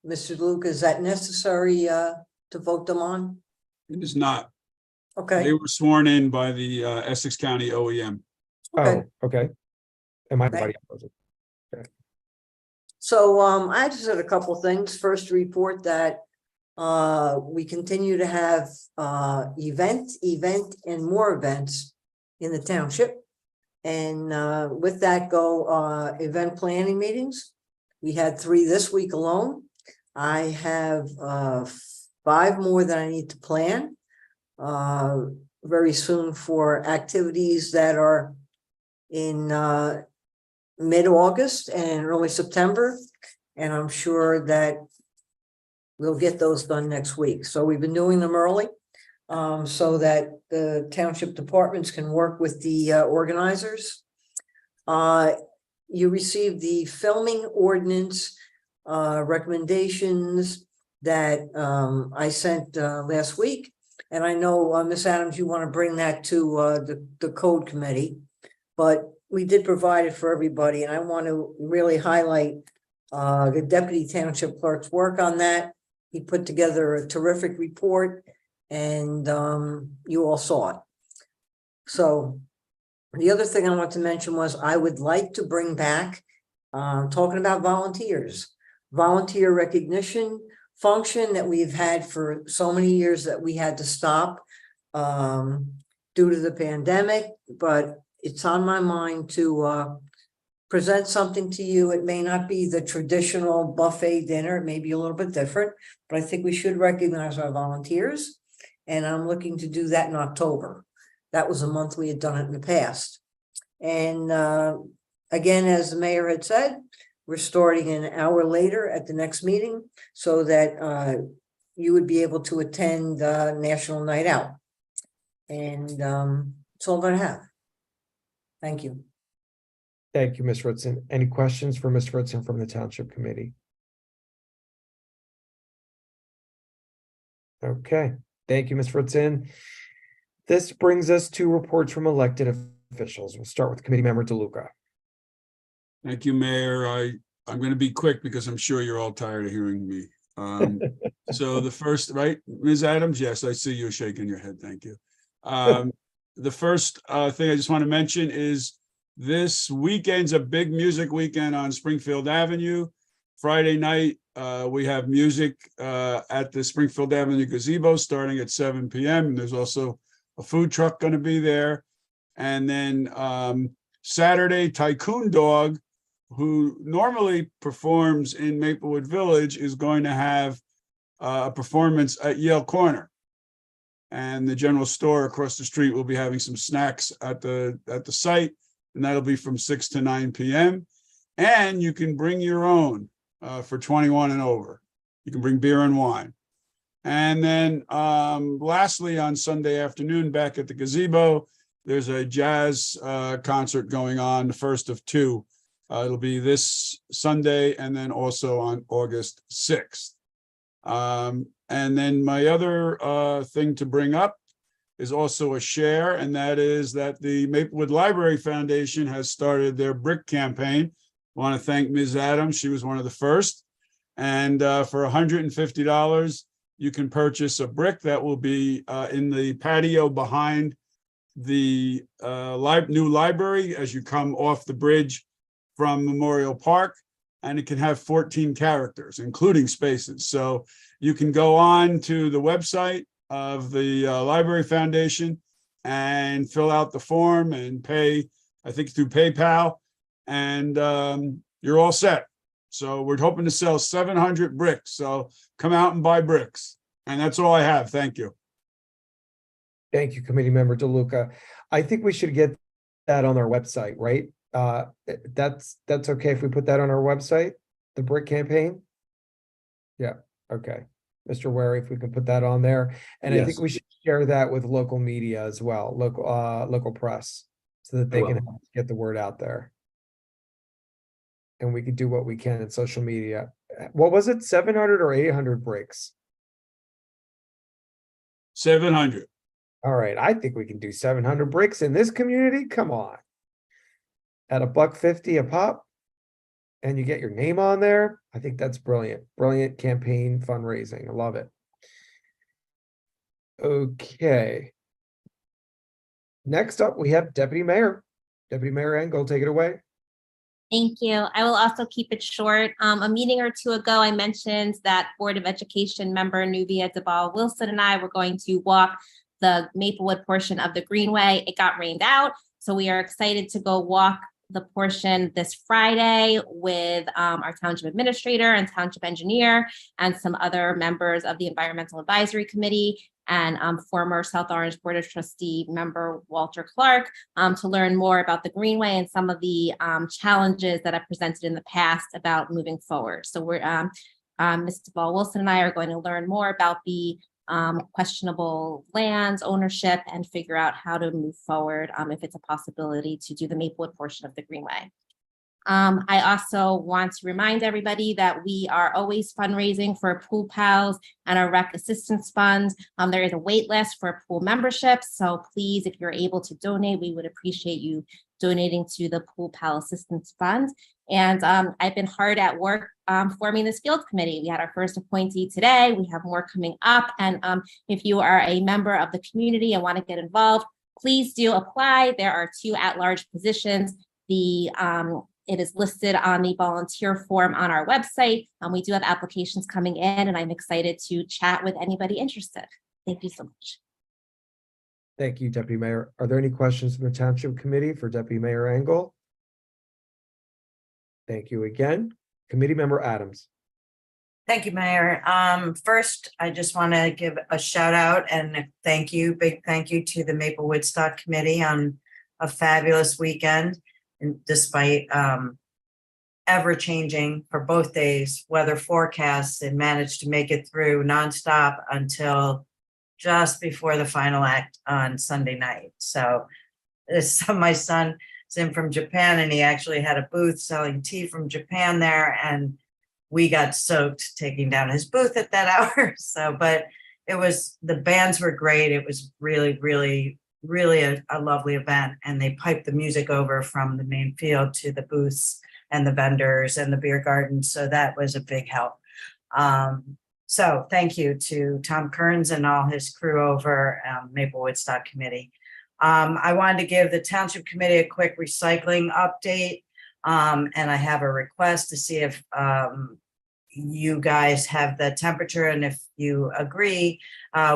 Mr. Luke, is that necessary to vote them on? It is not. Okay. They were sworn in by the Essex County OEM. Oh, okay. And my body opposite. Okay. So I just had a couple things. First, report that we continue to have event and more events in the township. And with that go event planning meetings. We had 3 this week alone. I have 5 more that I need to plan very soon for activities that are in mid-August and early September. And I'm sure that we'll get those done next week. So we've been doing them early so that the township departments can work with the organizers. You received the filming ordinance recommendations that I sent last week. And I know, Ms. Adams, you want to bring that to the code committee, but we did provide it for everybody. And I want to really highlight the deputy township clerk's work on that. He put together a terrific report and you all saw it. So the other thing I want to mention was I would like to bring back talking about volunteers, volunteer recognition function that we've had for so many years that we had to stop due to the pandemic, but it's on my mind to present something to you. It may not be the traditional buffet dinner, it may be a little bit different, but I think we should recognize our volunteers. And I'm looking to do that in October. That was a month we had done it in the past. And again, as the mayor had said, we're starting an hour later at the next meeting so that you would be able to attend National Night Out. And that's all I have. Thank you. Thank you, Ms. Fritzen. Any questions for Ms. Fritzen from the Township Committee? Okay, thank you, Ms. Fritzen. This brings us to reports from elected officials. We'll start with Committee Member DeLuca. Thank you, Mayor. I'm going to be quick because I'm sure you're all tired of hearing me. So the first, right, Ms. Adams? Yes, I see you shaking your head. Thank you. The first thing I just want to mention is this weekend's a big music weekend on Springfield Avenue. Friday night, we have music at the Springfield Avenue gazebo starting at 7 p.m. And there's also a food truck going to be there. And then Saturday, Tycoon Dog, who normally performs in Maplewood Village, is going to have a performance at Yale Corner. And the general store across the street will be having some snacks at the site, and that'll be from 6 to 9 p.m. And you can bring your own for 21 and over. You can bring beer and wine. And then lastly, on Sunday afternoon, back at the gazebo, there's a jazz concert going on, the first of two. It'll be this Sunday and then also on August 6th. And then my other thing to bring up is also a share, and that is that the Maplewood Library Foundation has started their brick campaign. I want to thank Ms. Adams. She was one of the first. And for $150, you can purchase a brick that will be in the patio behind the new library as you come off the bridge from Memorial Park. And it can have 14 characters, including spaces. So you can go on to the website of the Library Foundation and fill out the form and pay, I think through PayPal, and you're all set. So we're hoping to sell 700 bricks. So come out and buy bricks. And that's all I have. Thank you. Thank you, Committee Member DeLuca. I think we should get that on our website, right? That's okay if we put that on our website, the brick campaign? Yeah, okay. Mr. Wary, if we can put that on there. And I think Yes. we should share that with local media as well, local press, so that they can help get the word out there. And we can do what we can in social media. What was it, 700 or 800 bricks? 700. All right, I think we can do 700 bricks in this community. Come on. At $1.50 a pop, and you get your name on there. I think that's brilliant. Brilliant campaign fundraising. I love it. Okay. Next up, we have Deputy Mayor. Deputy Mayor Engel, take it away. Thank you. I will also keep it short. A meeting or two ago, I mentioned that Board of Education member Nubia Dabal Wilson and I were going to walk the Maplewood portion of the Greenway. It got rained out, so we are excited to go walk the portion this Friday with our township administrator and township engineer and some other members of the Environmental Advisory Committee and former South Orange Board of Trustee member Walter Clark to learn more about the Greenway and some of the challenges that I've presented in the past about moving forward. So we're Mr. Ball Wilson and I are going to learn more about the questionable lands ownership and figure out how to move forward if it's a possibility to do the Maplewood portion of the Greenway. I also want to remind everybody that we are always fundraising for Pool Pals and our Rec Assistance Fund. There is a wait list for pool memberships, so please, if you're able to donate, we would appreciate you donating to the Pool Pal Assistance Fund. And I've been hard at work forming this field committee. We had our first appointee today. We have more coming up. And if you are a member of the community and want to get involved, please do apply. There are 2 at-large positions. It is listed on the volunteer form on our website. We do have applications coming in, and I'm excited to chat with anybody interested. Thank you so much. Thank you, Deputy Mayor. Are there any questions from the Township Committee for Deputy Mayor Engel? Thank you again. Committee Member Adams. Thank you, Mayor. First, I just want to give a shout out and big thank you to the Maplewood Stock Committee on a fabulous weekend. And despite ever changing for both days weather forecasts, and managed to make it through nonstop until just before the final act on Sunday night. So my son is in from Japan, and he actually had a booth selling tea from Japan there, and we got soaked taking down his booth at that hour. So, but the bands were great. It was really, really, really a lovely event. And they piped the music over from the main field to the booths and the vendors and the beer garden. So that was a big help. So thank you to Tom Kearns and all his crew over Maplewood Stock Committee. I wanted to give the Township Committee a quick recycling update. And I have a request to see if you guys have the temperature, and if you agree,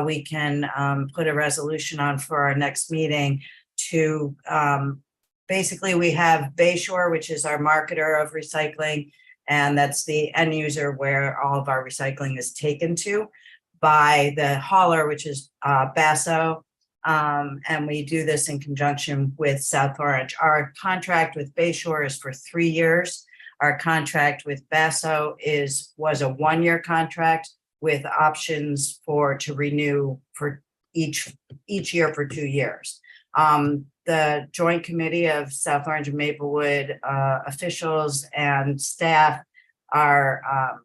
we can put a resolution on for our next meeting to, basically we have Bayshore, which is our marketer of recycling. And that's the end user where all of our recycling is taken to by the hauler, which is Basso. And we do this in conjunction with South Orange. Our contract with Bayshore is for 3 years. Our contract with Basso was a 1-year contract with options to renew for each year for 2 years. The joint committee of South Orange and Maplewood officials and staff are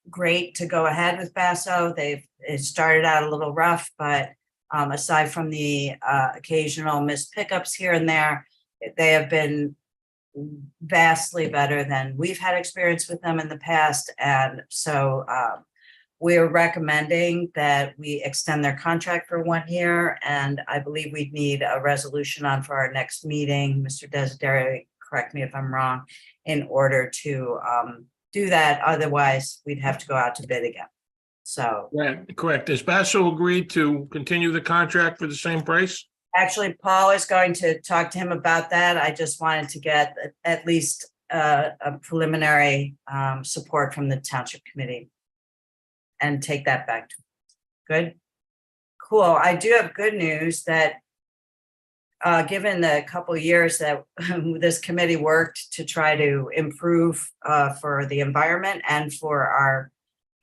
great to go ahead with Basso. It started out a little rough, but aside from the occasional missed pickups here and there, they have been vastly better than we've had experience with them in the past. And so we're recommending that we extend their contract for 1 year. And I believe we'd need a resolution on for our next meeting. Mr. Desiderio, correct me if I'm wrong, in order to do that. Otherwise, we'd have to go out to bid again. So. Correct. Has Basso agreed to continue the contract for the same price? Actually, Paul is going to talk to him about that. I just wanted to get at least a preliminary support from the Township Committee and take that back to him. Good. Cool. I do have good news that given the couple of years that this committee worked to try to improve for the environment and for our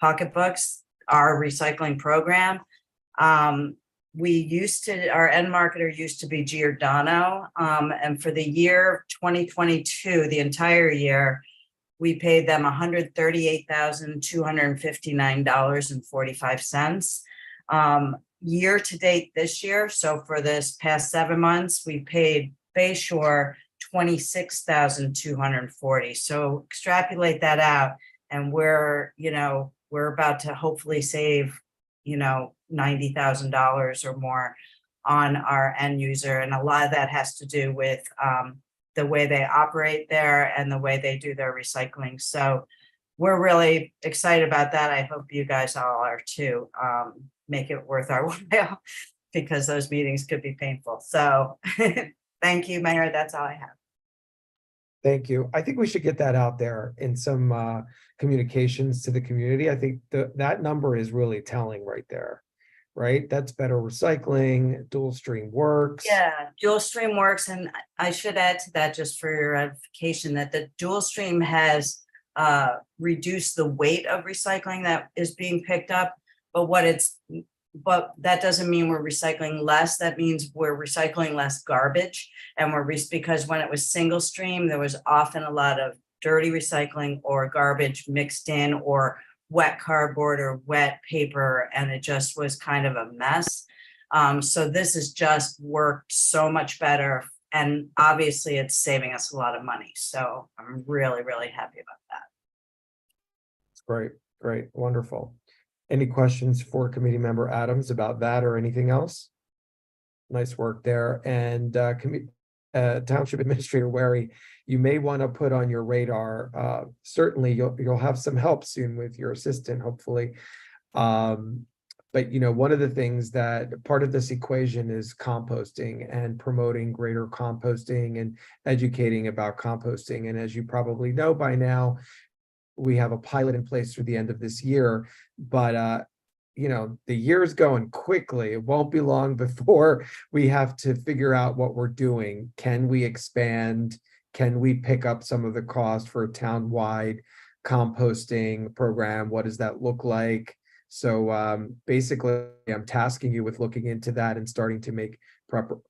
pocketbooks, our recycling program, our end marketer used to be Giordano. And for the year 2022, the entire year, we paid them $138,259.45. Year to date this year, so for this past 7 months, we paid Bayshore $26,240. So extrapolate that out, and we're about to hopefully save, $90,000 or more on our end user. And a lot of that has to do with the way they operate there and the way they do their recycling. So we're really excited about that. I hope you guys all are too. Make it worth our while, because those meetings could be painful. So thank you, Mayor. That's all I have. Thank you. I think we should get that out there in some communications to the community. I think that number is really telling right there, right? That's better recycling, dual stream works. Yeah, dual stream works. And I should add to that, just for your edification, that the dual stream has reduced the weight of recycling that is being picked up. But that doesn't mean we're recycling less. That means we're recycling less garbage. And because when it was single stream, there was often a lot of dirty recycling or garbage mixed in, or wet cardboard or wet paper, and it just was kind of a mess. So this has just worked so much better. And obviously it's saving us a lot of money. So I'm really, really happy about that. It's great, great, wonderful. Any questions for committee member Adams about that or anything else? Nice work there. And Township Administrator Wary, you may want to put on your radar, certainly you'll have some help soon with your assistant, hopefully. But one of the things that part of this equation is composting and promoting greater composting and educating about composting. And as you probably know by now, we have a pilot in place through the end of this year, but the year's going quickly. It won't be long before we have to figure out what we're doing. Can we expand? Can we pick up some of the cost for a town-wide composting program? What does that look like? So basically, I'm tasking you with looking into that and starting to make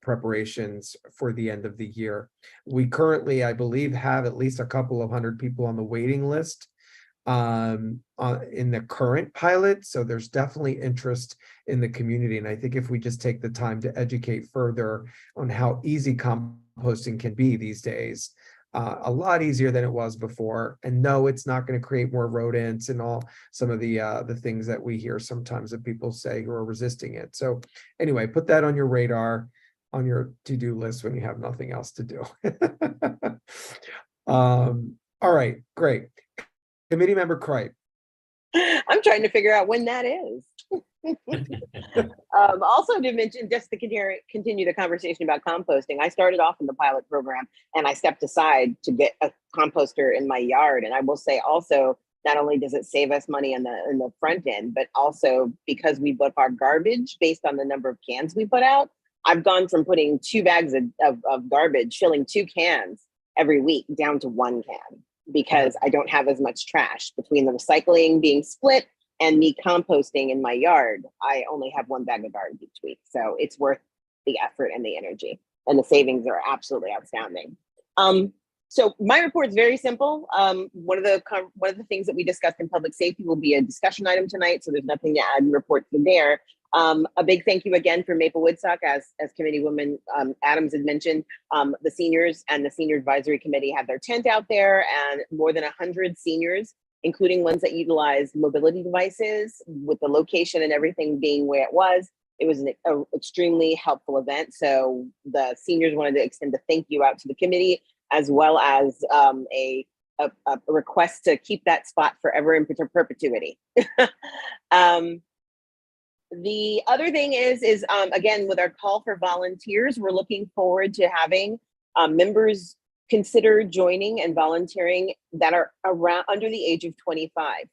preparations for the end of the year. We currently, I believe, have at least a couple of hundred people on the waiting list in the current pilot. So there's definitely interest in the community. And I think if we just take the time to educate further on how easy composting can be these days, a lot easier than it was before. And no, it's not going to create more rodents and all some of the things that we hear sometimes that people say who are resisting it. So anyway, put that on your radar, on your to-do list when you have nothing else to do. All right, great. Committee member Cripe. I'm trying to figure out when that is. Also to mention, just to continue the conversation about composting, I started off in the pilot program and I stepped aside to get a composter in my yard. And I will say also, not only does it save us money in the front end, but also because we book our garbage based on the number of cans we put out, I've gone from putting 2 bags of garbage, filling 2 cans every week down to 1 can because I don't have as much trash between the recycling being split and me composting in my yard. I only have 1 bag of garbage each week. So it's worth the effort and the energy, and the savings are absolutely outstanding. So my report is very simple. One of the things that we discussed in public safety will be a discussion item tonight. So there's nothing to add in report from there. A big thank you again for Maple Woodstock, as Committee Woman Adams had mentioned. The seniors and the Senior Advisory Committee had their tent out there, and more than 100 seniors, including ones that utilize mobility devices, with the location and everything being where it was. It was an extremely helpful event. So the seniors wanted to extend a thank you out to the committee, as well as a request to keep that spot forever in perpetuity. The other thing is again, with our call for volunteers, we're looking forward to having members consider joining and volunteering that are around under the age of 25.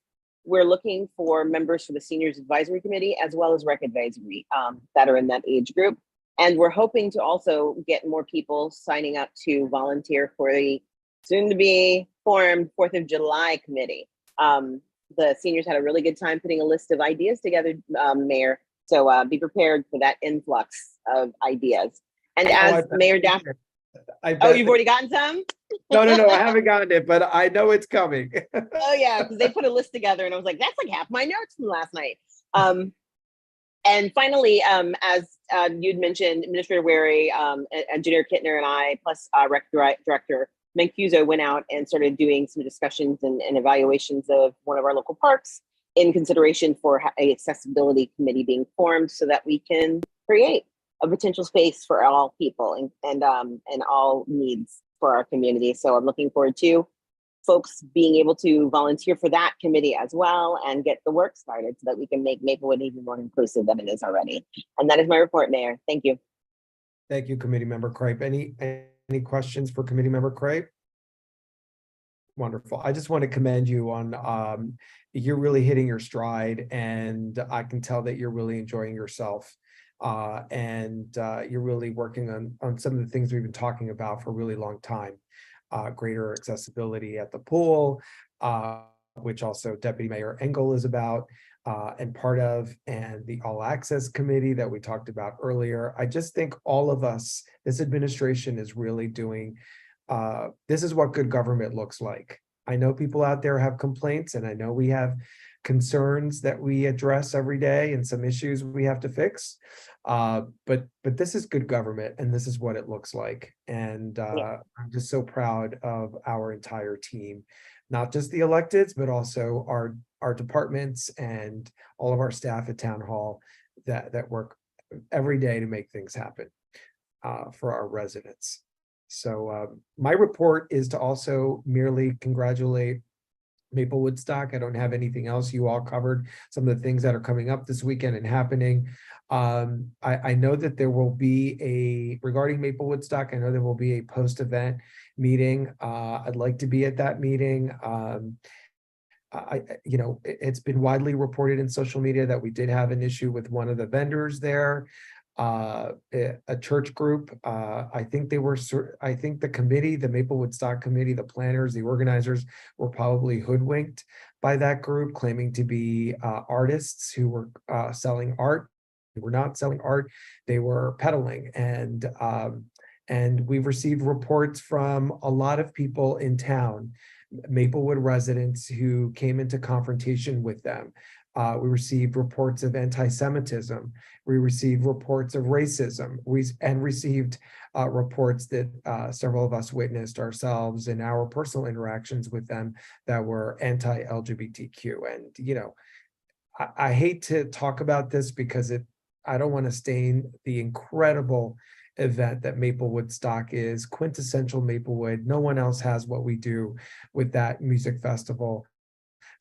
We're looking for members for the Seniors Advisory Committee, as well as Rec Advisory that are in that age group. And we're hoping to also get more people signing up to volunteer for the soon to be formed 4th of July committee. The seniors had a really good time putting a list of ideas together, Mayor. So be prepared for that influx of ideas. And as Mayor Daffy, oh, you've already gotten some? No, I haven't gotten it, but I know it's coming. Oh yeah, because they put a list together and I was like, that's like half my notes from last night. And finally, as you'd mentioned, Administrator Wary, Engineer Kittner and I, plus Rec Director Mancuso, went out and started doing some discussions and evaluations of one of our local parks in consideration for a accessibility committee being formed so that we can create a potential space for all people and all needs for our community. So I'm looking forward to folks being able to volunteer for that committee as well and get the work started so that we can make Maplewood even more inclusive than it is already. And that is my report, Mayor. Thank you. Thank you, Committee Member Cripe. Any questions for Committee Member Cripe? Wonderful. I just want to commend you on you're really hitting your stride, and I can tell that you're really enjoying yourself. And you're really working on some of the things we've been talking about for a really long time. Greater accessibility at the pool, which also Deputy Mayor Engel is about and part of, and the All Access Committee that we talked about earlier. I just think all of us, this administration is really doing, this is what good government looks like. I know people out there have complaints, and I know we have concerns that we address every day and some issues we have to fix. But this is good government, and this is what it looks like. And I'm just so proud of our entire team, not just the electeds, but also our departments and all of our staff at Town Hall that work every day to make things happen for our residents. So my report is to also merely congratulate Maple Woodstock. I don't have anything else. You all covered some of the things that are coming up this weekend and happening. I know that there will be regarding Maple Woodstock, I know there will be a post-event meeting. I'd like to be at that meeting. It's been widely reported in social media that we did have an issue with one of the vendors there. A church group. I think the committee, the Maple Woodstock committee, the planners, the organizers were probably hoodwinked by that group, claiming to be artists who were selling art. They were not selling art, they were peddling. And we've received reports from a lot of people in town, Maplewood residents, who came into confrontation with them. We received reports of anti-Semitism. We received reports of racism. We received reports that several of us witnessed ourselves in our personal interactions with them that were anti-LGBTQ. And, I hate to talk about this because I don't want to stain the incredible event that Maple Woodstock is, quintessential Maplewood. No one else has what we do with that music festival.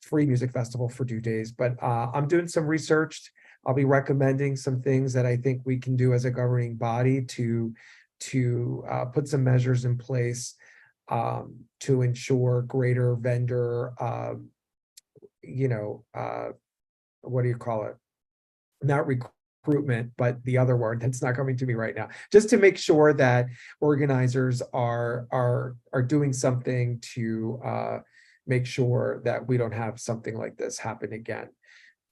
free music festival for 2 days. But I'm doing some research. I'll be recommending some things that I think we can do as a governing body to put some measures in place to ensure greater vendor, what do you call it? Not recruitment, but the other word that's not coming to me right now. Just to make sure that organizers are doing something to make sure that we don't have something like this happen again.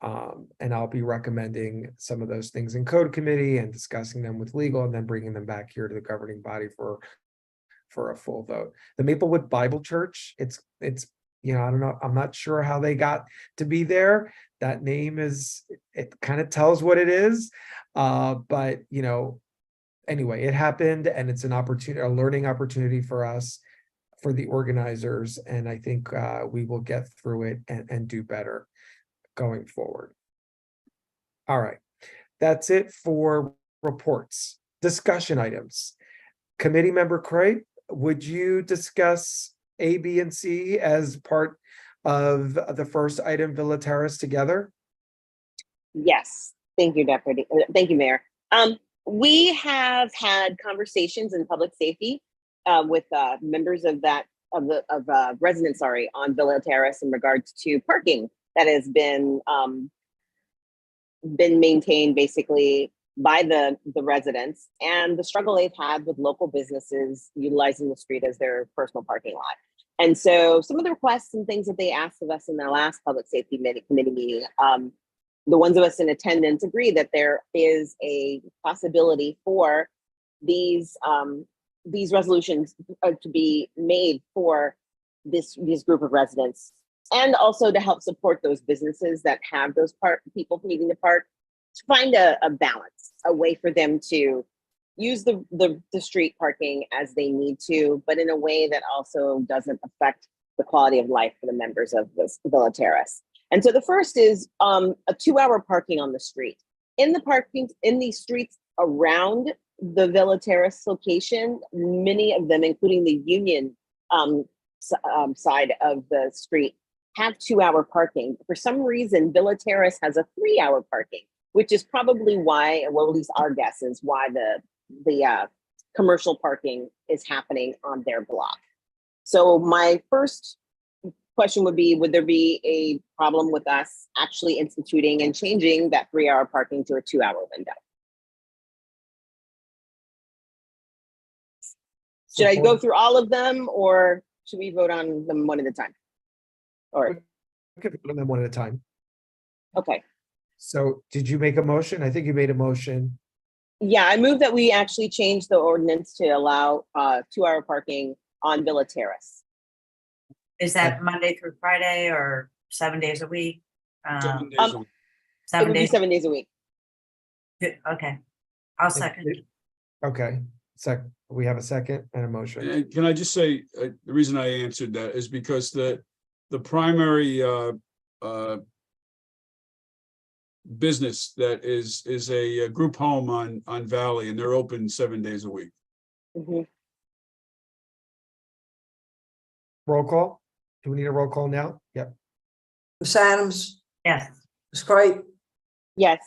And I'll be recommending some of those things in code committee and discussing them with legal, and then bringing them back here to the governing body for a full vote. The Maplewood Bible Church, it's I don't know, I'm not sure how they got to be there. That name it kind of tells what it is. But anyway, it happened, and it's a learning opportunity for us, for the organizers, and I think we will get through it and do better going forward. All right, that's it for reports. Discussion items. Committee member Craig, would you discuss A, B, and C as part of the first item, Villa Terrace, together? Yes, thank you, Deputy. Thank you, Mayor. We have had conversations in public safety with members of residents, on Villa Terrace in regards to parking that has been maintained basically by the residents, and the struggle they've had with local businesses utilizing the street as their personal parking lot. And so some of the requests and things that they asked of us in their last public safety committee meeting, the ones of us in attendance agree that there is a possibility for these resolutions to be made for this group of residents, and also to help support those businesses that have those people needing to park, to find a balance, a way for them to use the street parking as they need to, but in a way that also doesn't affect the quality of life for the members of this Villa Terrace. And so the first is a 2-hour parking on the street. In the streets around the Villa Terrace location, many of them, including the Union side of the street, have 2-hour parking. For some reason, Villa Terrace has a 3-hour parking, which is probably why, well, at least our guess is why the commercial parking is happening on their block. So my first question would be, would there be a problem with us actually instituting and changing that 3-hour parking to a 2-hour window? Should I go through all of them, or should we vote on them one at a time? Or We could vote on them one at a time. Okay. So did you make a motion? I think you made a motion. Yeah, I move that we actually change the ordinance to allow 2-hour parking on Villa Terrace. Is that Monday through Friday or 7 days a week? 7 days a week. It would be 7 days a week. Okay, I'll second. Okay, we have a second and a motion. And can I just say, the reason I answered that is because the primary business that is a group home on Valley, and they're open 7 days a week. Mm-hmm. Roll call? Do we need a roll call now? Yep. Ms. Adams, Yes. Ms. Cripe, Yes.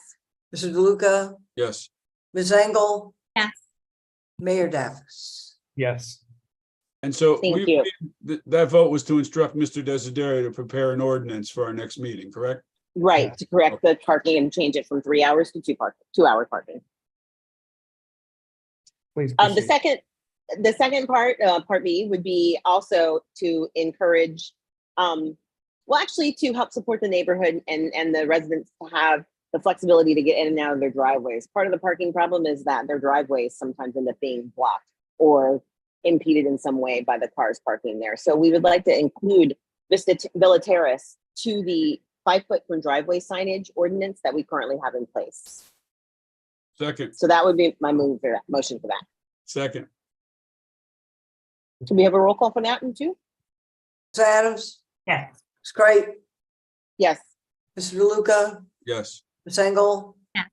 Mr. DeLuca, Yes. Ms. Engel, Yes. Mayor Davis. Yes. And so Thank you. that vote was to instruct Mr. Desiderio to prepare an ordinance for our next meeting, correct? Right, to correct the parking and change it from 3 hours to 2-hour parking. Please The proceed. second part, part B, would be also to encourage, actually to help support the neighborhood and the residents to have the flexibility to get in and out of their driveways. Part of the parking problem is that their driveways sometimes end up being blocked or impeded in some way by the cars parking there. So we would like to include Villa Terrace to the 5-foot from driveway signage ordinance that we currently have in place. Second. So that would be my motion for that. Second. Do we have a roll call for that one too? Ms. Adams, Yes. Ms. Cripe, Yes. Mr. DeLuca, Yes. Ms. Engel, Yes.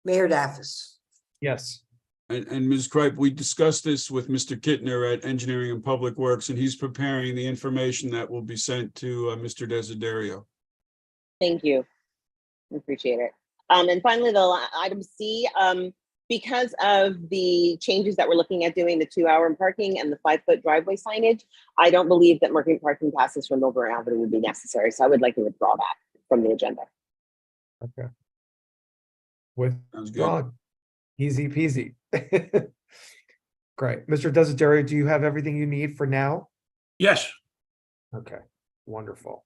Mayor Davis. Yes. And Ms. Kripe, we discussed this with Mr. Kittner at Engineering and Public Works, and he's preparing the information that will be sent to Mr. Desiderio. Thank you. Appreciate it. And finally, item C, because of the changes that we're looking at doing, the 2-hour parking and the 5-foot driveway signage, I don't believe that parking passes from Milburn Avenue would be necessary. So I would like to withdraw that from the agenda. Okay. Withdrawn. Easy peasy. Great. Mr. Desiderio, do you have everything you need for now? Yes. Okay, wonderful.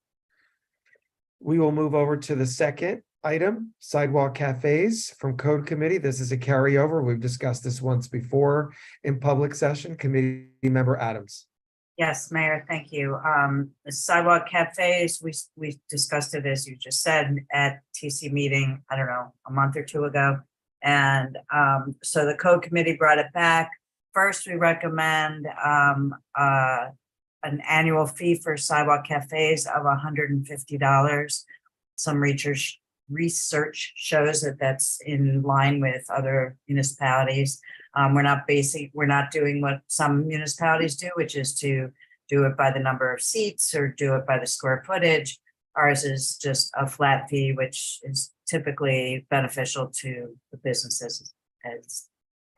We will move over to the second item, sidewalk cafes from Code Committee. This is a carryover. We've discussed this once before in public session. Committee Member Adams. Yes, Mayor, thank you. The sidewalk cafes, we discussed it, as you just said, at TC meeting, I don't know, a month or two ago. And so the Code Committee brought it back. First, we recommend an annual fee for sidewalk cafes of $150. Some research shows that that's in line with other municipalities. We're not doing what some municipalities do, which is to do it by the number of seats or do it by the square footage. Ours is just a flat fee, which is typically beneficial to the businesses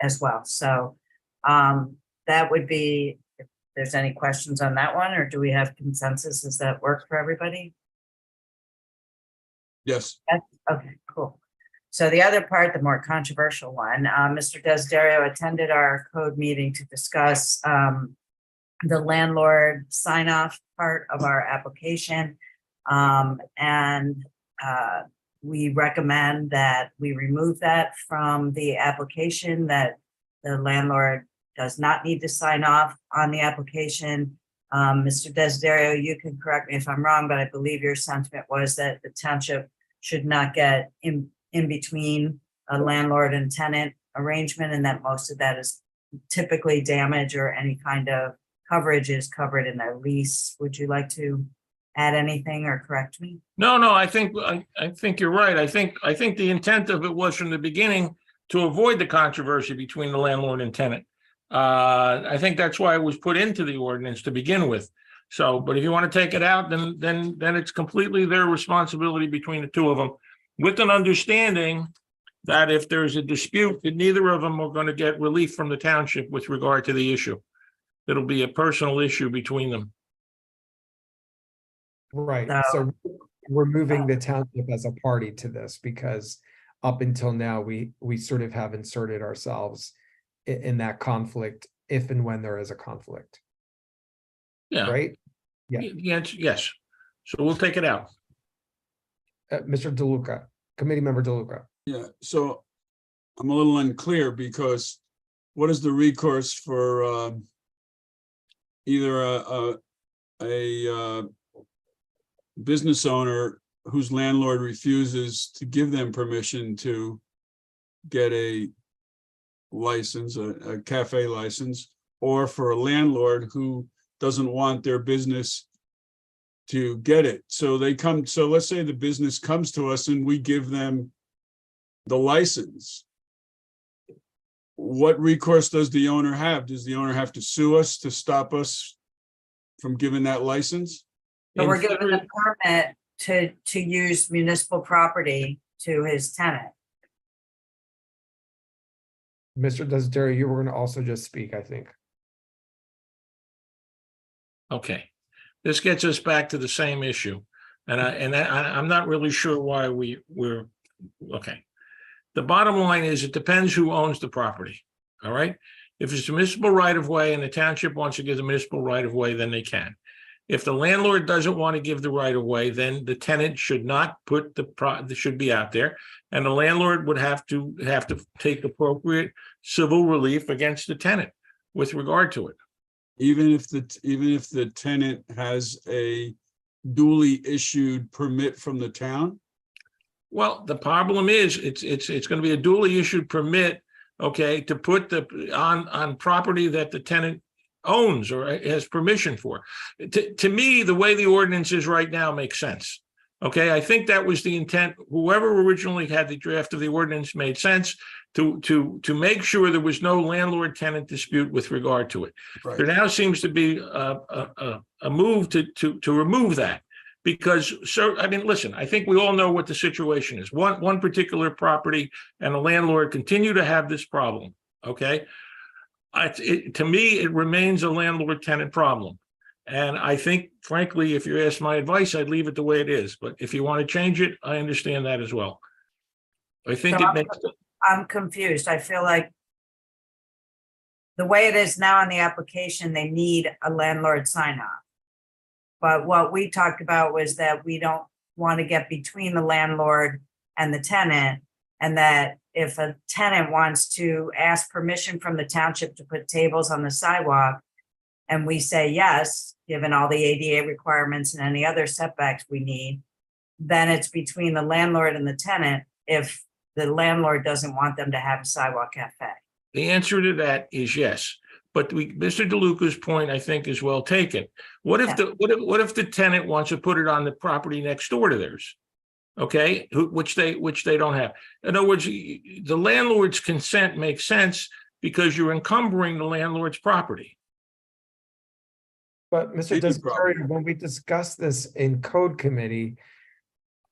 as well. So that would be, if there's any questions on that one, or do we have consensus? Does that work for everybody? Yes. Okay, cool. So the other part, the more controversial one, Mr. Desiderio attended our code meeting to discuss the landlord sign-off part of our application. We recommend that we remove that from the application, that the landlord does not need to sign off on the application. Mr. Desiderio, you can correct me if I'm wrong, but I believe your sentiment was that the township should not get in between a landlord and tenant arrangement, and that most of that is typically damage or any kind of coverage is covered in their lease. Would you like to add anything or correct me? No, I think you're right. I think the intent of it was from the beginning to avoid the controversy between the landlord and tenant. I think that's why it was put into the ordinance to begin with. So, but if you want to take it out, then it's completely their responsibility between the two of them, with an understanding that if there's a dispute, that neither of them are going to get relief from the township with regard to the issue. It'll be a personal issue between them. Right. So we're moving the township as a party to this because up until now, we sort of have inserted ourselves in that conflict if and when there is a conflict. Yeah. Right? Yeah. Yes. So we'll take it out. Mr. DeLuca, Committee Member DeLuca. Yeah, so I'm a little unclear because what is the recourse for either a business owner whose landlord refuses to give them permission to get a license, a cafe license, or for a landlord who doesn't want their business to get it? So let's say the business comes to us and we give them the license. What recourse does the owner have? Does the owner have to sue us to stop us from giving that license? But we're giving the permit to use municipal property to his tenant. Mr. Desiderio, you were going to also just speak, I think. Okay. This gets us back to the same issue. And I'm not really sure why we're okay. The bottom line is it depends who owns the property. All right. If it's a municipal right of way and the township wants to give the municipal right of way, then they can. If the landlord doesn't want to give the right of way, then the tenant should not put should be out there, and the landlord would have to take appropriate civil relief against the tenant with regard to it. Even if the tenant has a duly issued permit from the town? Well, the problem is it's going to be a duly issued permit, okay, to put on property that the tenant owns or has permission for. To me, the way the ordinance is right now makes sense. Okay, I think that was the intent. Whoever originally had the draft of the ordinance made sense to make sure there was no landlord-tenant dispute with regard to it. Right. There now seems to be a move to remove that. Because, so, I mean, listen, I think we all know what the situation is. One particular property and the landlord continue to have this problem, okay? To me, it remains a landlord-tenant problem. And I think, frankly, if you ask my advice, I'd leave it the way it is. But if you want to change it, I understand that as well. I think So it makes. I'm confused. I feel like the way it is now in the application, they need a landlord sign off. But what we talked about was that we don't want to get between the landlord and the tenant, and that if a tenant wants to ask permission from the township to put tables on the sidewalk, and we say yes, given all the ADA requirements and any other setbacks we need, then it's between the landlord and the tenant if the landlord doesn't want them to have a sidewalk cafe. The answer to that is yes. But Mr. DeLuca's point, I think, is well taken. What if the tenant wants to put it on the property next door to theirs? Okay, which they don't have. In other words, the landlord's consent makes sense because you're encumbering the landlord's property. But Mr. Desideri, when we discussed this in code committee,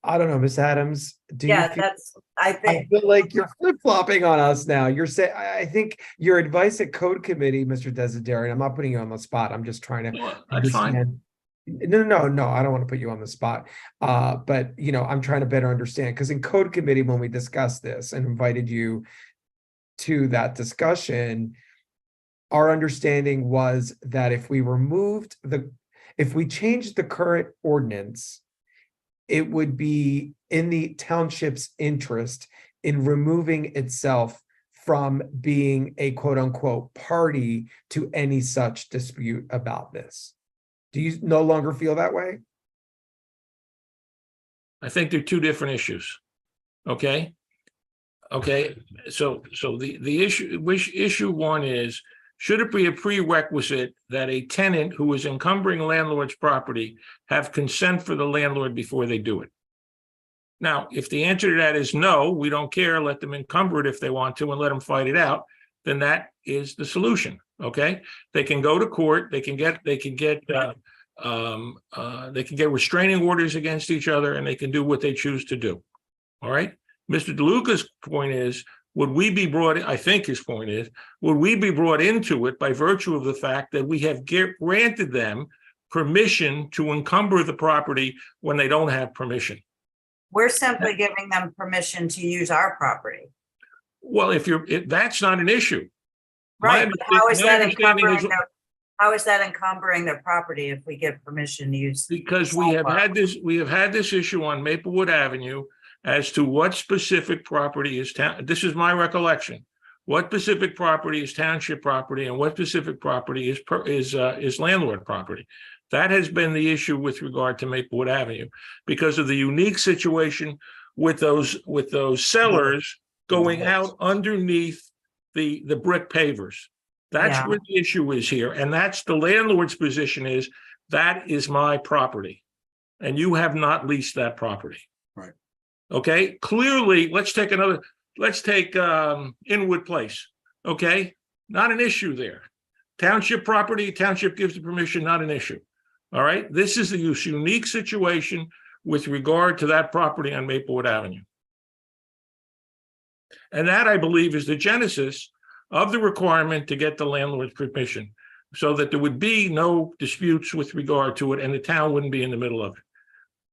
I don't know, Ms. Adams, I feel like you're flip-flopping on us now. You're saying, I think your advice at code committee, Mr. Desideri, and I'm not putting you on the spot. I'm just trying to understand. No, I don't want to put you on the spot. But I'm trying to better understand, because in code committee, when we discussed this and invited you to that discussion, our understanding was that if we changed the current ordinance, it would be in the township's interest in removing itself from being a quote unquote party to any such dispute about this. Do you no longer feel that way? I think they're two different issues. Okay. So the issue one is, should it be a prerequisite that a tenant who is encumbering landlord's property have consent for the landlord before they do it? Now, if the answer to that is no, we don't care, let them encumber it if they want to and let them fight it out, then that is the solution. Okay, they can go to court, they can get restraining orders against each other, and they can do what they choose to do. All right. Mr. DeLuca's point is, would we be brought, I think his point is, would we be brought into it by virtue of the fact that we have granted them permission to encumber the property when they don't have permission? We're simply giving them permission to use our property. Well, that's not an issue. Right, but how is that encumbering their property if we give permission to use? Because we have had this issue on Maplewood Avenue as to what specific property is this is my recollection. What specific property is township property and what specific property is landlord property? That has been the issue with regard to Maplewood Avenue because of the unique situation with those cellars going out underneath the brick pavers. That's where the issue is here. And that's the landlord's position is, that is my property. And you have not leased that property. Right. Okay, clearly, let's take Inwood Place. Okay, not an issue there. Township property, township gives the permission, not an issue. All right, this is a unique situation with regard to that property on Maplewood Avenue. And that, I believe, is the genesis of the requirement to get the landlord's permission so that there would be no disputes with regard to it and the town wouldn't be in the middle of it.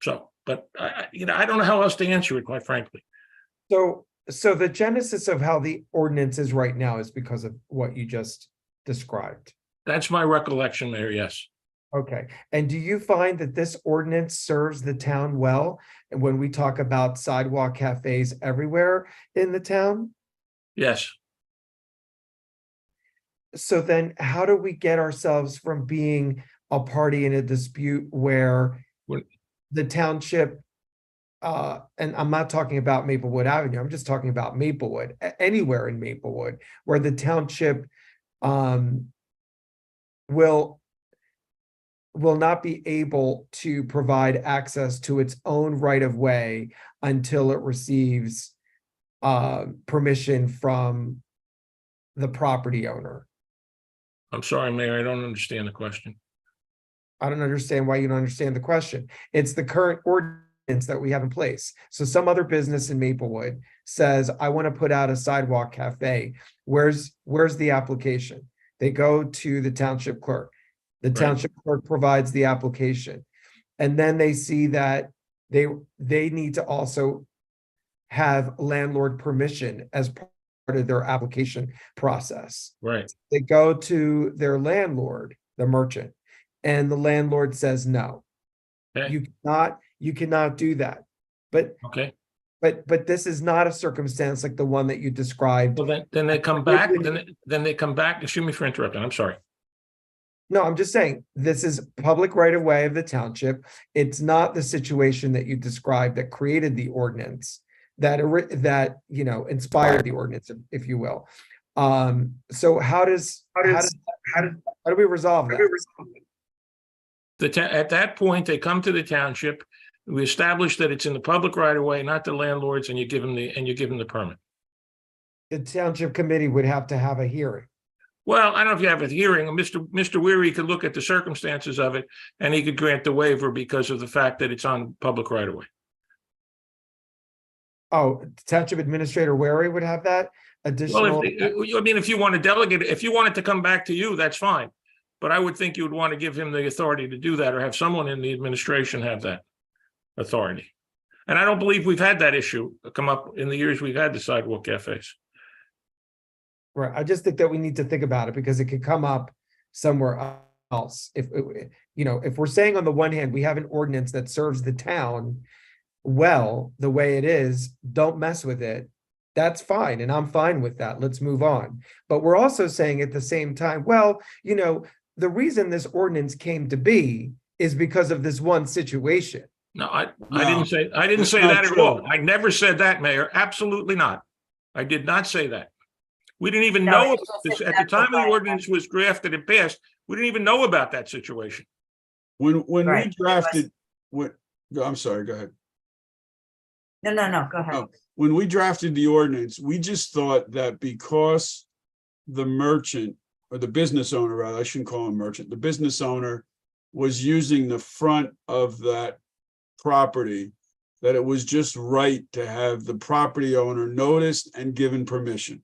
So, but I don't know how else to answer it, quite frankly. So the genesis of how the ordinance is right now is because of what you just described. That's my recollection, Mayor, yes. Okay. And do you find that this ordinance serves the town well? And when we talk about sidewalk cafes everywhere in the town? Yes. So then how do we get ourselves from being a party in a dispute where the township, and I'm not talking about Maplewood Avenue, I'm just talking about Maplewood, anywhere in Maplewood, where the township will will not be able to provide access to its own right of way until it receives permission from the property owner. I'm sorry, Mayor, I don't understand the question. I don't understand why you don't understand the question. It's the current ordinance that we have in place. So some other business in Maplewood says, I want to put out a sidewalk cafe. Where's the application? They go to the township clerk. The Right. township clerk provides the application. And then they see that they need to also have landlord permission as part of their application process. Right. They go to their landlord, the merchant, and the landlord says no. Okay. You cannot do that. But Okay. but this is not a circumstance like the one that you described. Well, then they come back, then they come back. Excuse me for interrupting. I'm sorry. No, I'm just saying, this is public right of way of the township. It's not the situation that you described that created the ordinance, that inspired the ordinance, if you will. So how do we resolve that? At that point, they come to the township. We establish that it's in the public right of way, not the landlords, and you give them the permit. The township committee would have to have a hearing. Well, I don't know if you have a hearing. Mr. Weary could look at the circumstances of it, and he could grant the waiver because of the fact that it's on public right of way. Oh, township administrator Wary would have that additional. Well, if you want to delegate, if you want it to come back to you, that's fine. But I would think you would want to give him the authority to do that, or have someone in the administration have that authority. And I don't believe we've had that issue come up in the years we've had the sidewalk cafes. Right. I just think that we need to think about it because it could come up somewhere else. If we're saying on the one hand, we have an ordinance that serves the town well, the way it is, don't mess with it. That's fine. And I'm fine with that. Let's move on. But we're also saying at the same time, well, the reason this ordinance came to be is because of this one situation. No, I didn't say that at all. I never said that, Mayor. Absolutely not. I did not say that. We didn't even know this at the time the ordinance was drafted and passed. We didn't even know about that situation. When we drafted, I'm sorry, go ahead. No, go ahead. When we drafted the ordinance, we just thought that because the merchant, or the business owner, rather, I shouldn't call him merchant, the business owner was using the front of that property, that it was just right to have the property owner noticed and given permission.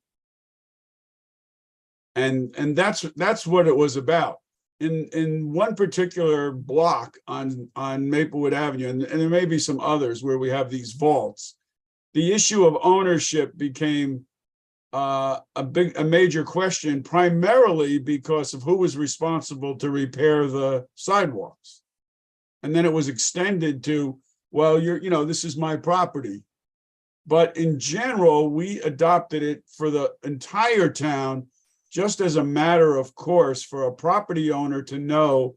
And that's what it was about. In one particular block on Maplewood Avenue, and there may be some others where we have these vaults, the issue of ownership became a major question, primarily because of who was responsible to repair the sidewalks. And then it was extended to, well, this is my property. But in general, we adopted it for the entire town, just as a matter of course, for a property owner to know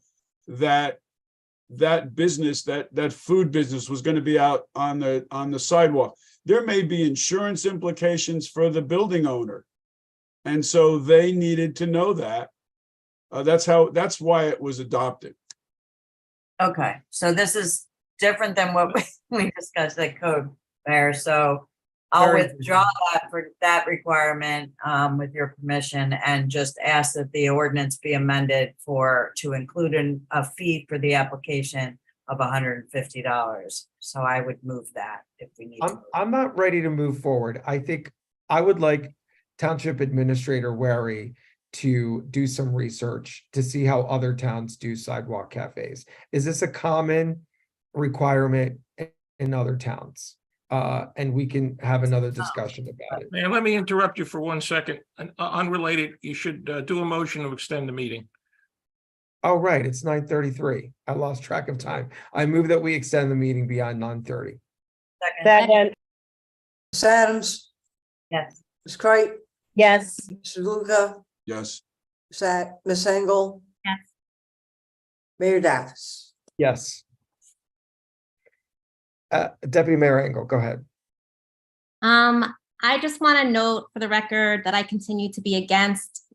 that business, that food business, was going to be out on the sidewalk. There may be insurance implications for the building owner, and so they needed to know that. That's why it was adopted. Okay, so this is different than what we discussed at code, Mayor. So I'll withdraw that for that requirement with your permission, and just ask that the ordinance be amended to include a fee for the application of $150. So I would move that if we need to. I'm not ready to move forward. I think I would like Township Administrator Wary to do some research to see how other towns do sidewalk cafes. Is this a common requirement in other towns? And we can have another discussion about it. Man, let me interrupt you for 1 second. Unrelated, you should do a motion to extend the meeting. Oh, right, it's 9:33. I lost track of time. I move that we extend the meeting beyond 9:30. Second. Ms. Adams? Yes. Ms. Kreitz? Yes. Mr. Luca? Yes. Ms. Engel? Yes. Mayor Davis? Yes. Deputy Mayor Engel, go ahead. I just want to note for the record that I continue to be against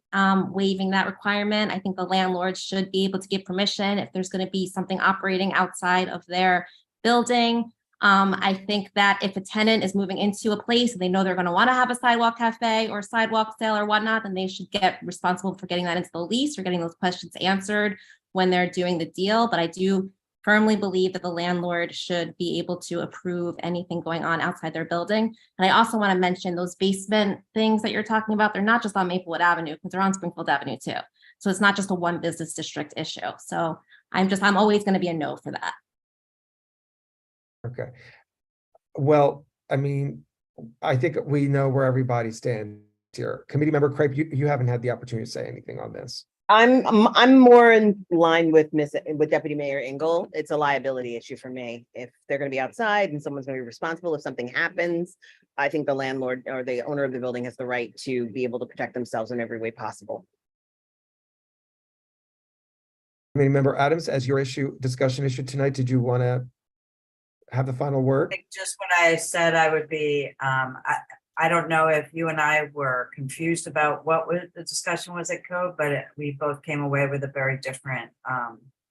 waiving that requirement. I think the landlord should be able to give permission if there's going to be something operating outside of their building. I think that if a tenant is moving into a place and they know they're going to want to have a sidewalk cafe or sidewalk sale or whatnot, then they should get responsible for getting that into the lease or getting those questions answered when they're doing the deal. But I do firmly believe that the landlord should be able to approve anything going on outside their building. And I also want to mention those basement things that you're talking about. They're not just on Maplewood Avenue, because they're on Springfield Avenue too. So it's not just a one business district issue. So I'm always going to be a no for that. Okay. Well, I mean, I think we know where everybody stands here. Committee member Crape, you haven't had the opportunity to say anything on this. I'm more in line with Deputy Mayor Engel. It's a liability issue for me. If they're going to be outside and someone's going to be responsible if something happens, I think the landlord or the owner of the building has the right to be able to protect themselves in every way possible. Committee member Adams, as your discussion issue tonight, did you want to have the final word? I think just what I said, I would be, I don't know if you and I were confused about what the discussion was at code, but we both came away with a very different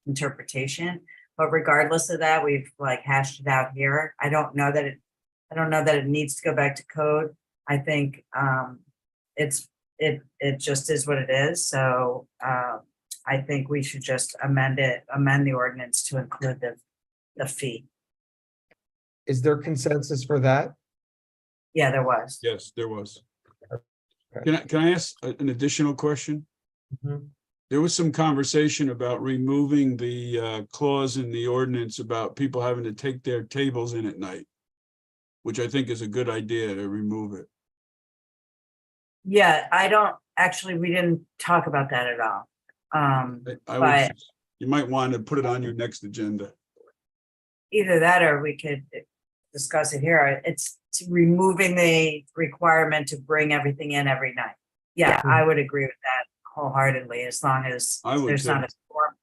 interpretation. But regardless of that, we've like hashed it out here. I don't know that it needs to go back to code. I think it just is what it is. So I think we should just amend the ordinance to include the fee. Is there consensus for that? Yeah, there was. Yes, there was. Okay. Can I ask an additional question? Mhm. There was some conversation about removing the clause in the ordinance about people having to take their tables in at night, which I think is a good idea to remove it. Yeah, we didn't talk about that at all. I would, you might want to put it on your next agenda. Either that or we could discuss it here. It's removing the requirement to bring everything in every night. Yeah, I would agree with that wholeheartedly, as long as there's not a storm.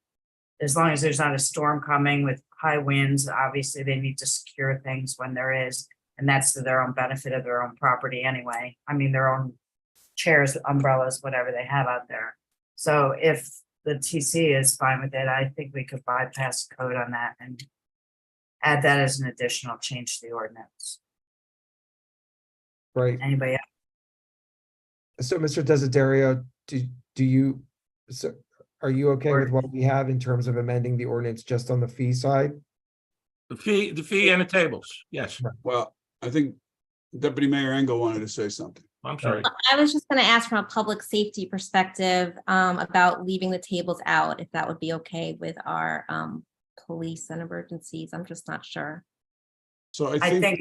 As long as there's not a storm coming with high winds, obviously they need to secure things when there is, and that's to their own benefit of their own property anyway. I mean, their own chairs, umbrellas, whatever they have out there. So if the TC is fine with it, I think we could bypass code on that and add that as an additional change to the ordinance. Right. Anybody else? So, Mr. Desiderio, are you okay with what we have in terms of amending the ordinance just on the fee side? The fee and the tables, yes. Well, I think Deputy Mayor Engel wanted to say something. I'm sorry. I was just going to ask from a public safety perspective about leaving the tables out, if that would be okay with our police and emergencies. I'm just not sure. So I think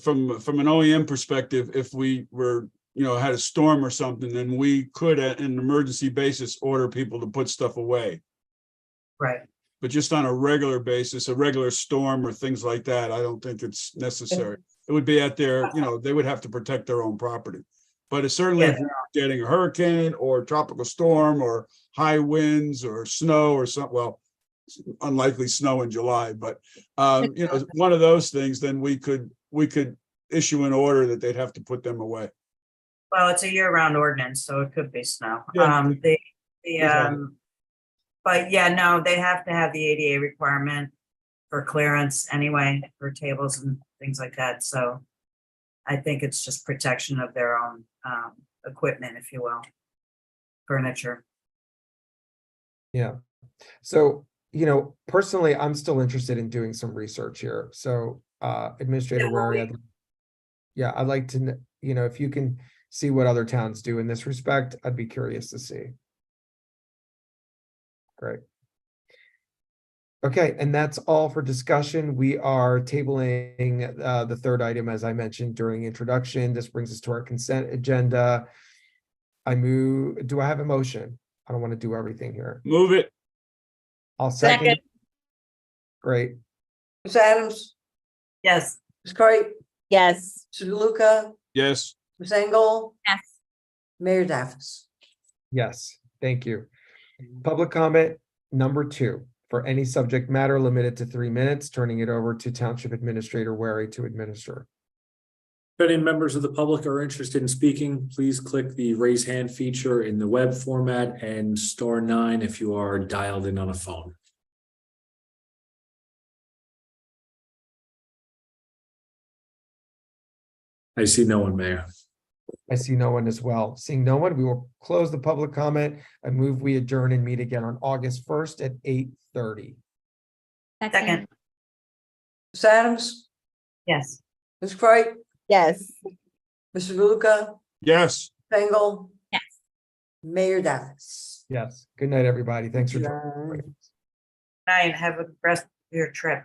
from an OEM perspective, if we were, had a storm or something, then we could at an emergency basis order people to put stuff away. Right. But just on a regular basis, a regular storm or things like that, I don't think it's necessary. It would be at their, they would have to protect their own property. But it's certainly if you're getting a hurricane or tropical storm or high winds or snow or something, well, unlikely snow in July, but one of those things, then we could issue an order that they'd have to put them away. Well, it's a year-round ordinance, so it could be snow. Yeah. But yeah, no, they have to have the ADA requirement for clearance anyway, for tables and things like that. So I think it's just protection of their own equipment, if you will, furniture. Yeah. So, personally, I'm still interested in doing some research here. So, Administrator Wary, I'd like to, if you can see what other towns do in this respect, I'd be curious to see. Great. Okay, and that's all for discussion. We are tabling the third item, as I mentioned during introduction. This brings us to our consent agenda. Do I have a motion? I don't want to do everything here. Move it. I'll second. Great. Ms. Adams? Yes. Ms. Curry? Yes. Mr. DeLuca? Yes. Ms. Engel? Yes. Mayor Daffis? Yes, thank you. Public comment number 2. For any subject matter limited to 3 minutes, turning it over to Township Administrator Wary to administer. If any members of the public are interested in speaking, please click the raise hand feature in the web format and *9 if you are dialed in on a phone. I see no one, Mayor. I see no one as well. Seeing no one, we will close the public comment. I move we adjourn and meet again on August 1st at 8:30. Second, Ms. Adams, yes. Ms. Bright, Yes. Mr. DeLuca, Yes. Pengel, Yes. Mayor Davis. Yes. Good night, everybody. Thanks for joining. Adjourn. Night, have a rest of your trip.